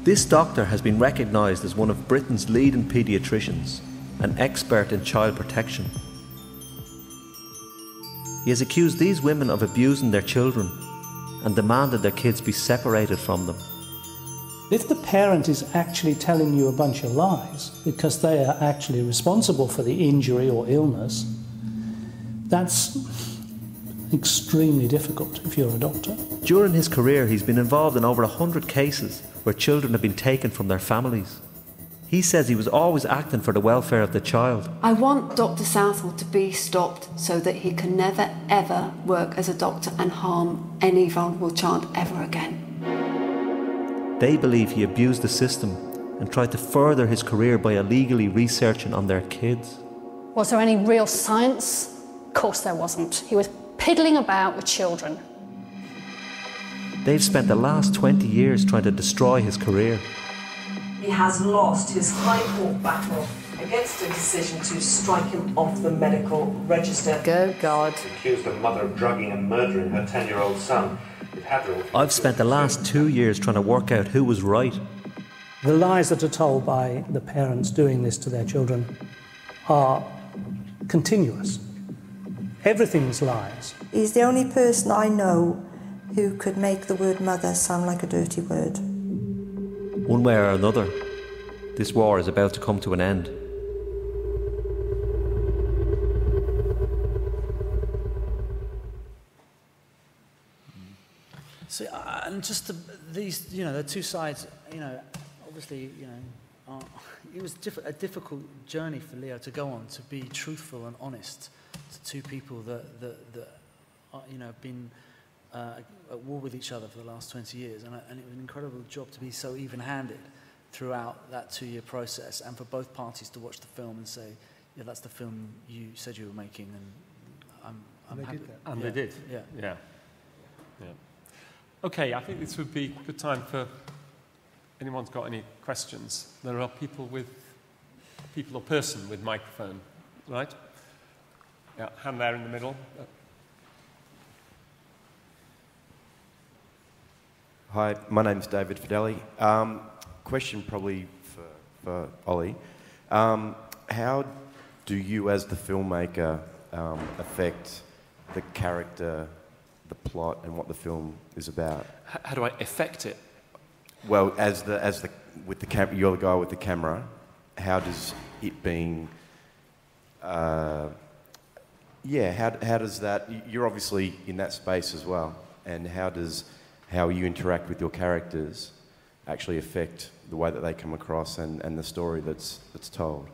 This doctor has been recognised as one of Britain's leading paediatricians, an expert in child protection. He has accused these women of abusing their children and demanded their kids be separated from them. If the parent is actually telling you a bunch of lies because they are actually responsible for the injury or illness, that's extremely difficult if you're a doctor. During his career, he's been involved in over 100 cases where children have been taken from their families. He says he was always acting for the welfare of the child. I want Dr. Southall to be stopped so that he can never, ever work as a doctor and harm any vulnerable child ever again. They believe he abused the system and tried to further his career by illegally researching on their kids. Was there any real science? Of course there wasn't. He was piddling about with children. They've spent the last 20 years trying to destroy his career. He has lost his High Court battle against a decision to strike him off the medical register. Good God. Accused the mother of drugging and murdering her 10-year-old son. I've spent the last 2 years trying to work out who was right. The lies that are told by the parents doing this to their children are continuous. Everything's lies. He's the only person I know who could make the word mother sound like a dirty word. One way or another, this war is about to come to an end. So, and just these, there are 2 sides. Obviously, it was a difficult journey for Leo to go on, to be truthful and honest to 2 people that have been at war with each other for the last 20 years, and it was an incredible job to be so even-handed throughout that 2-year process, and for both parties to watch the film and say, yeah, that's the film you said you were making, and I'm they happy. did that. And Yeah. they did. Yeah. Yeah. Yeah. Okay, I think this would be a good time for anyone's got any questions. There are people or person with microphone, right? Yeah, hand there in the middle. Hi, my name's David Fideli. Question probably for Ollie. How do you as the filmmaker affect the character, the plot and what the film is about? How do I affect it? Well, with the camera, you're the guy with the camera. How does it being? How does that? You're obviously in that space as well, and how you interact with your characters actually affect the way that they come across and the story that's told?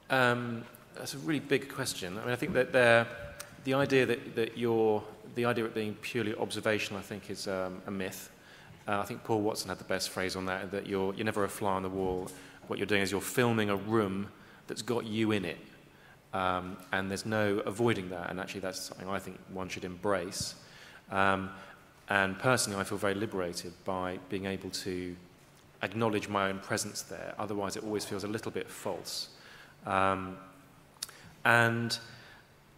That's a really big question. I mean, I think that the idea the idea of it being purely observational, I think, is a myth. I think Paul Watson had the best phrase on that you're never a fly on the wall. What you're doing is you're filming a room that's got you in it, and there's no avoiding that. And actually, that's something I think one should embrace. And personally, I feel very liberated by being able to acknowledge my own presence there. Otherwise, it always feels a little bit false. And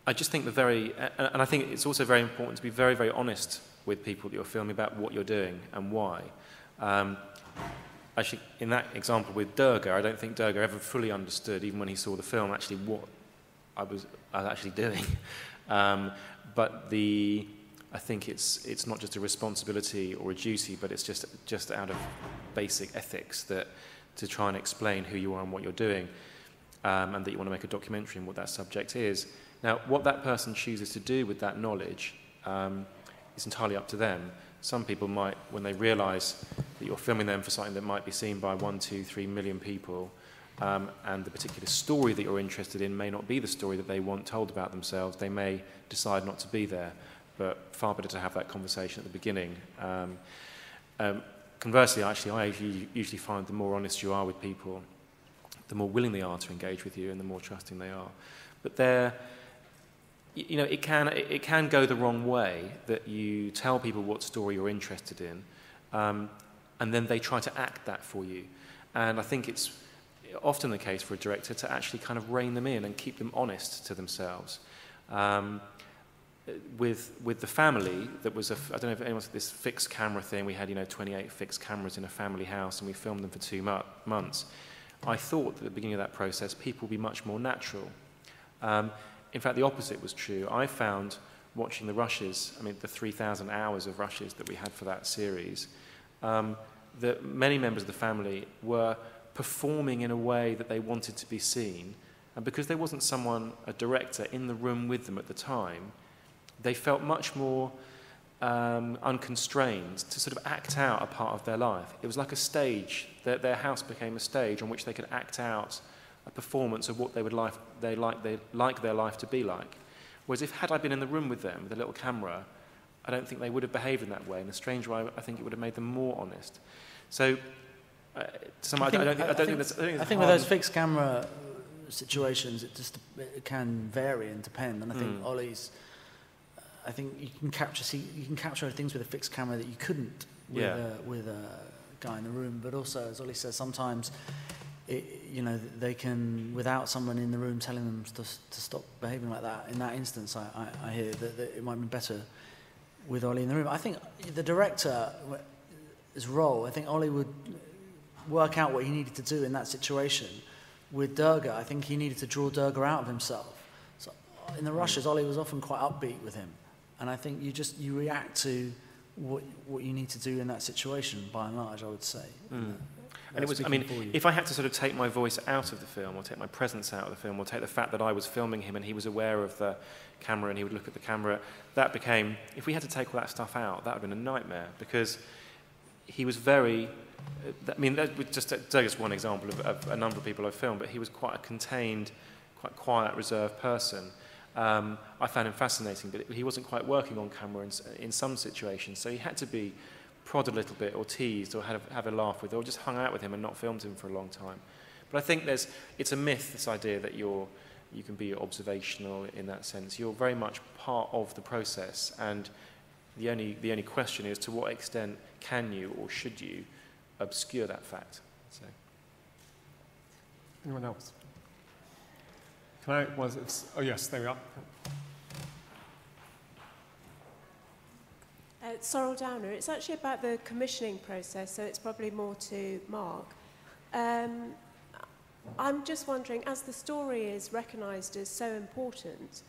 I just think and I think it's also very important to be very, very honest with people that you're filming about what you're doing and why. Actually, in that example with Durga, I don't think Durga ever fully understood, even when he saw the film, actually what I was actually doing. But I think it's not just a responsibility or a duty, but it's just out of basic ethics to try and explain who you are and what you're doing, and that you want to make a documentary and what that subject is. Now, what that person chooses to do with that knowledge is entirely up to them. Some people might, when they realise that you're filming them for something that might be seen by 1, 2, 3 million people, and the particular story that you're interested in may not be the story that they want told about themselves, they may decide not to be there. But far better to have that conversation at the beginning. Conversely, actually, I usually find the more honest you are with people, the more willing they are to engage with you and the more trusting they are. But it can go the wrong way that you tell people what story you're interested in, and then they try to act that for you. And I think it's often the case for a director to actually kind of rein them in and keep them honest to themselves. With the family, that was I don't know if anyone's this fixed camera thing. We had 28 fixed cameras in a family house, and we filmed them for 2 months. I thought at the beginning of that process, people would be much more natural. In fact, the opposite was true. I found watching the rushes, the 3,000 hours of rushes that we had for that series, that many members of the family were performing in a way that they wanted to be seen, and because there wasn't a director in the room with them at the time, they felt much more unconstrained to sort of act out a part of their life. It was like a stage. Their house became a stage on which they could act out a performance of what they would like their life to be like. Whereas had I been in the room with them with a little camera, I don't think they would have behaved in that way. In a strange way, I think it would have made them more honest. So, I think with those fixed camera situations, it can vary and depend. And I think Ollie's. I think you can capture things with a fixed camera that you couldn't with a guy in the room. But also, as Ollie says, sometimes they can, without someone in the room telling them to stop behaving like that. In that instance, I hear that it might be better with Ollie in the room. I think the director's role. I think Ollie would work out what he needed to do in that situation. With Durga, I think he needed to draw Durga out of himself. So in the rushes, Ollie was often quite upbeat with him. And I think you react to what you need to do in that situation, by and large, I would say. And it was, if I had to sort of take my voice out of the film, or take my presence out of the film, or take the fact that I was filming him and he was aware of the camera and he would look at the camera, that became, if we had to take all that stuff out, that would have been a nightmare, because he was very, just one example of a number of people I've filmed, but he was quite a contained, quite quiet, reserved person. I found him fascinating, but he wasn't quite working on camera in some situations, so he had to be prodded a little bit, or teased, or have a laugh with, or just hung out with him and not filmed him for a long time. But I think it's a myth, this idea that you can be observational in that sense. You're very much part of the process, and the only question is to what extent can you or should you obscure that fact. So. Anyone else? Can I? Oh yes, there we are. Sorrel Downer. It's actually about the commissioning process, so it's probably more to Mark. I'm just wondering, as the story is recognised as so important,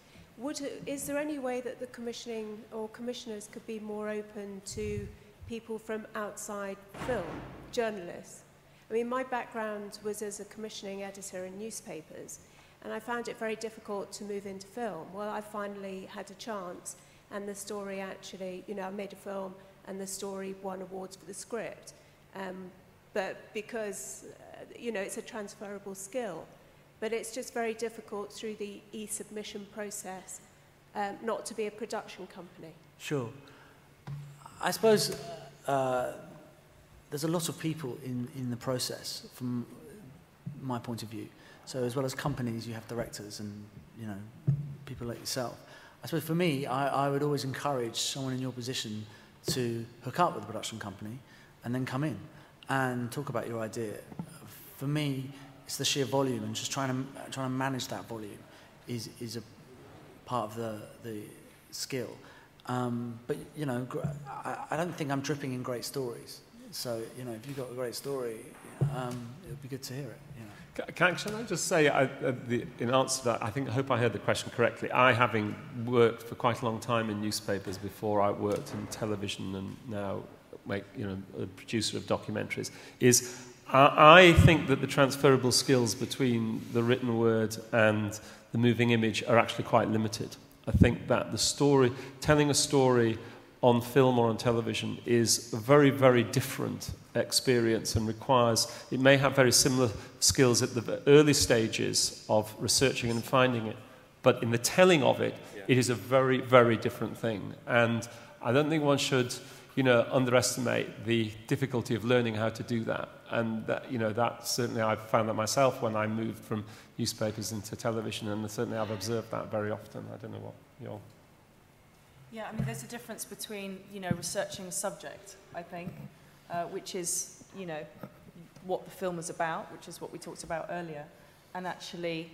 is there any way that the commissioning or commissioners could be more open to people from outside film, journalists? I mean, my background was as a commissioning editor in newspapers, and I found it very difficult to move into film. Well, I finally had a chance, and the story actually, I made a film, and the story won awards for the script. But because, it's a transferable skill. But it's just very difficult through the e-submission process not to be a production company. Sure. I suppose there's a lot of people in the process from my point of view. So as well as companies, you have directors and, people like yourself. I suppose for me, I would always encourage someone in your position to hook up with a production company and then come in and talk about your idea. For me, it's the sheer volume, and just trying to manage that volume is a part of the skill. But I don't think I'm dripping in great stories. So if you've got a great story, it would be good to hear it. Can I just say, in answer to that, I hope I heard the question correctly. I, having worked for quite a long time in newspapers before I worked in television and now a producer of documentaries, I think that the transferable skills between the written word and the moving image are actually quite limited. I think that telling a story on film or on television is a very, very different experience and it may have very similar skills at the early stages of researching and finding it, but in the telling of it, it is a very, very different thing. And I don't think one should, underestimate the difficulty of learning how to do that. And that certainly I've found that myself when I moved from newspapers into television, and certainly I've observed that very often. I don't know what you're... Yeah, I mean, there's a difference between, researching a subject, I think, which is, what the film is about, which is what we talked about earlier, and actually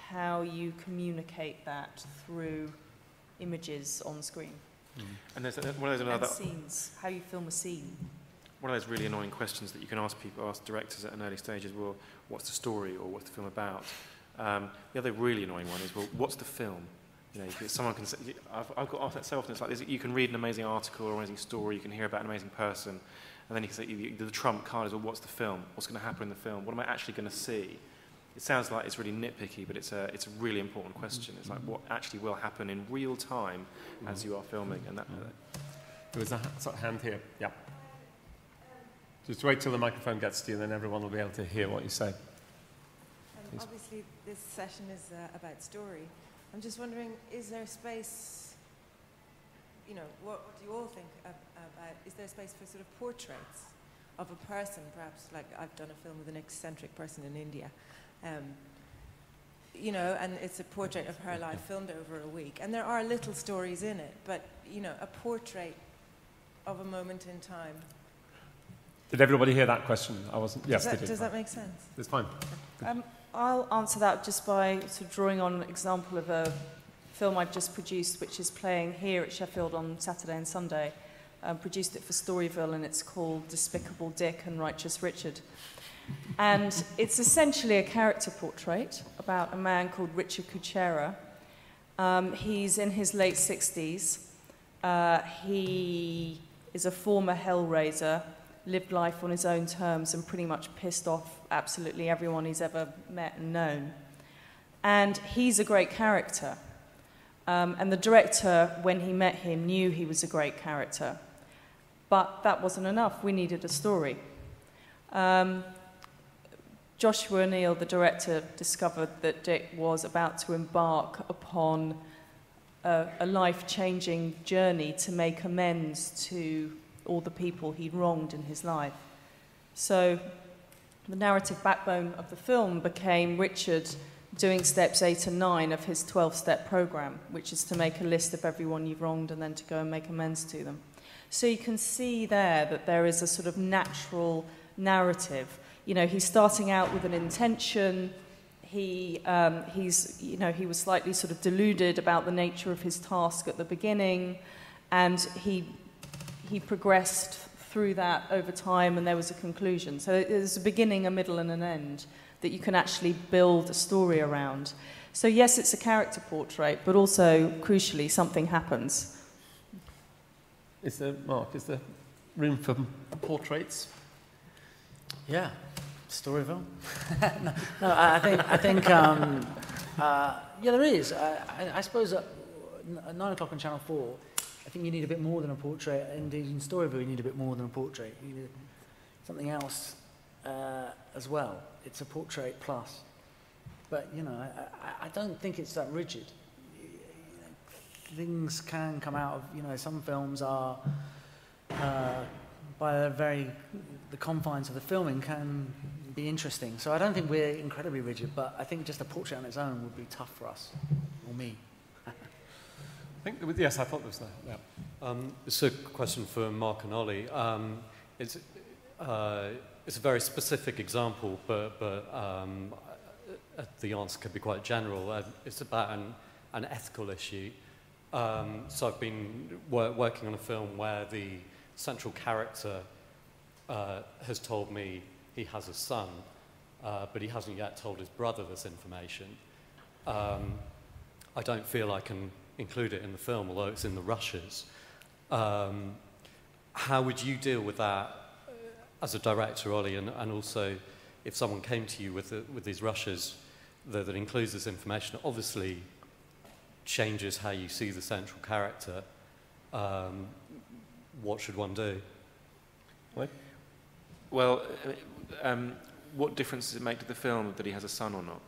how you communicate that through images on screen. And there's one of those and scenes, how you film a scene. One of those really annoying questions that you can ask directors at an early stage is, well, what's the story or what's the film about? The other really annoying one is, well, what's the film? Someone can say, I've got asked that so often, it's like this, you can read an amazing article or an amazing story, you can hear about an amazing person, and then you can say, the trump card is, well, what's the film? What's going to happen in the film? What am I actually going to see? It sounds like it's really nitpicky, but it's a really important question. It's like what actually will happen in real time as you are filming. And that. There was a hand here. Yeah. Just wait till the microphone gets to you, and then everyone will be able to hear what you say. Obviously, this session is about story. I'm just wondering, is there space, what do you all think about, is there space for sort of portraits of a person, perhaps, like I've done a film with an eccentric person in India, and it's a portrait of her life filmed over a week, and there are little stories in it, but, a portrait of a moment in time. Did everybody hear that question? I wasn't. Yes, they did. Does that make sense? It's fine. I'll answer that just by sort of drawing on an example of a film I've just produced, which is playing here at Sheffield on Saturday and Sunday. Produced it for Storyville, and it's called Despicable Dick and Righteous Richard. And it's essentially a character portrait about a man called Richard Kuchera. He's in his late 60s. He is a former hellraiser, lived life on his own terms and pretty much pissed off absolutely everyone he's ever met and known. And he's a great character. And the director, when he met him, knew he was a great character. But that wasn't enough. We needed a story. Joshua Neal, the director, discovered that Dick was about to embark upon a life-changing journey to make amends to all the people he'd wronged in his life. So the narrative backbone of the film became Richard doing steps 8 and 9 of his 12-step program, which is to make a list of everyone you've wronged and then to go and make amends to them. So you can see there that there is a sort of natural narrative. You know, he's starting out with an intention. He was slightly sort of deluded about the nature of his task at the beginning, and he progressed through that over time, and there was a conclusion. So there's a beginning, a middle, and an end that you can actually build a story around. So yes, it's a character portrait, but also, crucially, something happens. Mark, is there room for portraits? Yeah, Storyville. no, I think yeah, there is. I suppose at 9 o'clock on Channel 4, I think you need a bit more than a portrait. Indeed, in Storyville, you need a bit more than a portrait. You need something else as well. It's a portrait plus. But, you know, I don't think it's that rigid. Things can come out of, you know, some films are, by the confines of the filming, can be interesting. So I don't think we're incredibly rigid, but I think just a portrait on its own would be tough for us, or me. Yes, I thought there was that. Yeah. It's a question for Mark and Ollie. It's a very specific example, but the answer could be quite general. It's about an ethical issue. So I've been working on a film where the central character has told me he has a son, but he hasn't yet told his brother this information. I don't feel I can include it in the film, although it's in the rushes. How would you deal with that as a director, Ollie, and also if someone came to you with these rushes that includes this information, obviously changes how you see the central character, what should one do? Well, what difference does it make to the film that he has a son or not?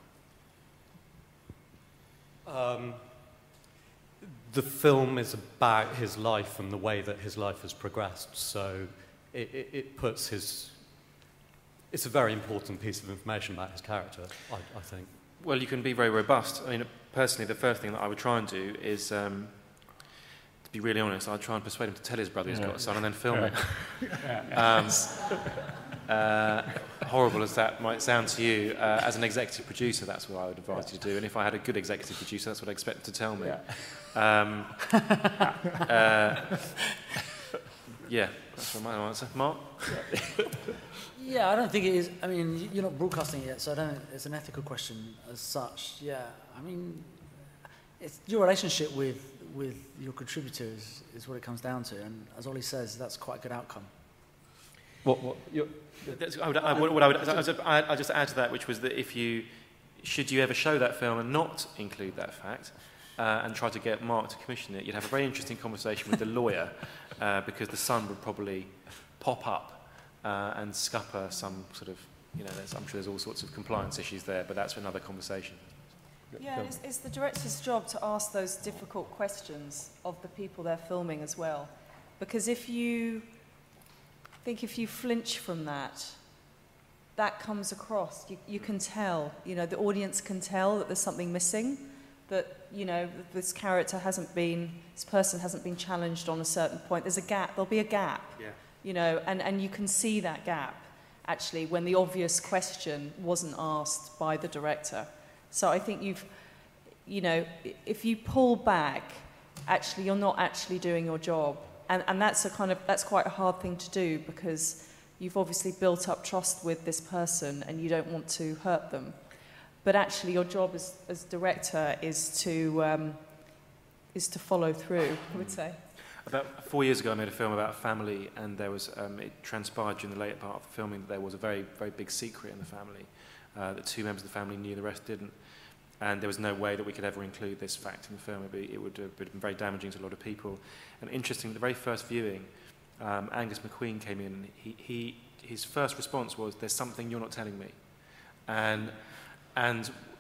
The film is about his life and the way that his life has progressed, so it puts his... It's a very important piece of information about his character, I think. Well, you can be very robust. I mean, personally, the first thing that I would try and do is, to be really honest, I'd try and persuade him to tell his brother he's got a son and then film it. Horrible as that might sound to you, as an executive producer, that's what I would advise you to do. And if I had a good executive producer, that's what I expect to tell me. Yeah, that's my answer. Mark? Yeah, I don't think it is. I mean, you're not broadcasting it yet, so I don't. It's an ethical question as such. Yeah, I mean, it's your relationship with your contributors is what it comes down to, and as Ollie says, that's quite a good outcome. I'd just add to that, which was that should you ever show that film and not include that fact, and try to get Mark to commission it, you'd have a very interesting conversation with the lawyer, because the son would probably pop up and scupper some sort of, you know, I'm sure there's all sorts of compliance issues there, but that's another conversation. Yeah, it's the director's job to ask those difficult questions of the people they're filming as well. Because if you flinch from that, that comes across. You can tell, you know, the audience can tell that there's something missing, that, you know, this person hasn't been challenged on a certain point. There's a gap, there'll be a gap. Yeah. You know, and you can see that gap, actually, when the obvious question wasn't asked by the director. So I think if you pull back, actually, you're not actually doing your job. And that's quite a hard thing to do, because you've obviously built up trust with this person and you don't want to hurt them. But actually, your job as director is to follow through, I would say. About 4 years ago, I made a film about a family, and there was it transpired during the later part of the filming that there was a very, very big secret in the family, that 2 members of the family knew, the rest didn't, and there was no way that we could ever include this fact in the film. It would have been very damaging to a lot of people. And interestingly, the very first viewing, Angus McQueen came in, and his first response was, "There's something you're not telling me," and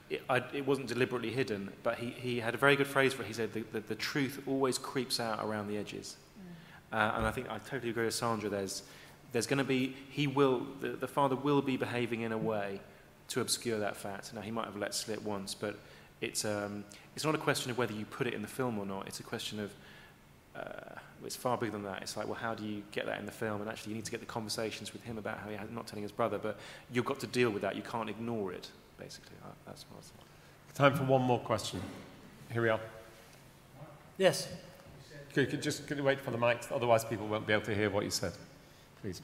it wasn't deliberately hidden, but he had a very good phrase for it. He said the truth always creeps out around the edges. And I think I totally agree with Sandra. There's going to be, the father will be behaving in a way to obscure that fact. Now, he might have let slip once, but it's not a question of whether you put it in the film or not. It's a question of, it's far bigger than that. It's like, well, how do you get that in the film? And actually, you need to get the conversations with him about how he's not telling his brother, but you've got to deal with that. You can't ignore it, basically. That's what I was Time for one more question. Here we are. Yes. Could you wait for the mic? Otherwise, people won't be able to hear what you said. Please.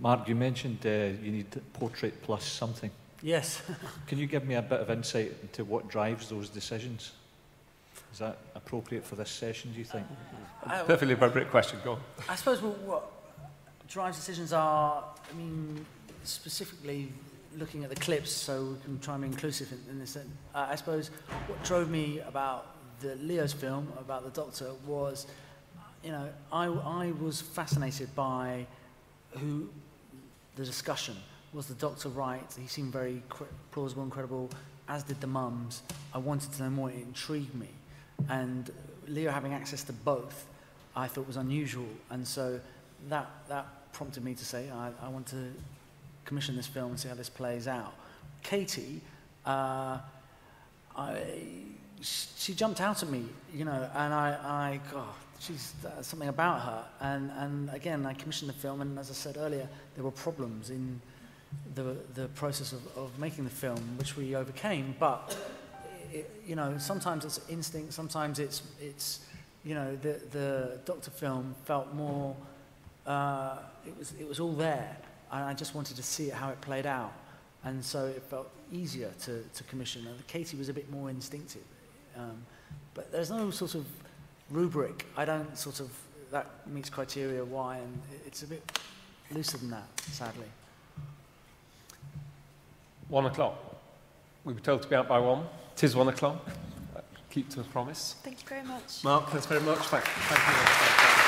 Mark, you mentioned you need portrait plus something. Yes. Can you give me a bit of insight into what drives those decisions? Is that appropriate for this session, do you think? Perfectly appropriate question. Go on. I suppose what drives decisions are, I mean, specifically looking at the clips, so we can try and be inclusive in this. I suppose what drove me about the Leo's film, about the Doctor, was, you know, I was fascinated by the discussion. Was the Doctor right? He seemed very plausible and credible, as did the mums. I wanted to know more. It intrigued me. And Leo having access to both, I thought was unusual. And so that prompted me to say, I want to commission this film and see how this plays out. Katie, she jumped out at me, you know, and God, she's something about her. And again, I commissioned the film, and as I said earlier, there were problems in the process of making the film, which we overcame. But you know, sometimes it's instinct, sometimes it's you know, the Doctor film felt more. It was all there. I just wanted to see how it played out, and so it felt easier to commission. And Katie was a bit more instinctive, but there's no sort of rubric. I don't sort of, that meets criteria why, and it's a bit looser than that, sadly. 1 o'clock. We were told to be out by 1. 'Tis 1 o'clock. Keep to the promise. Thank you very much. Mark, thanks very much. Thank you.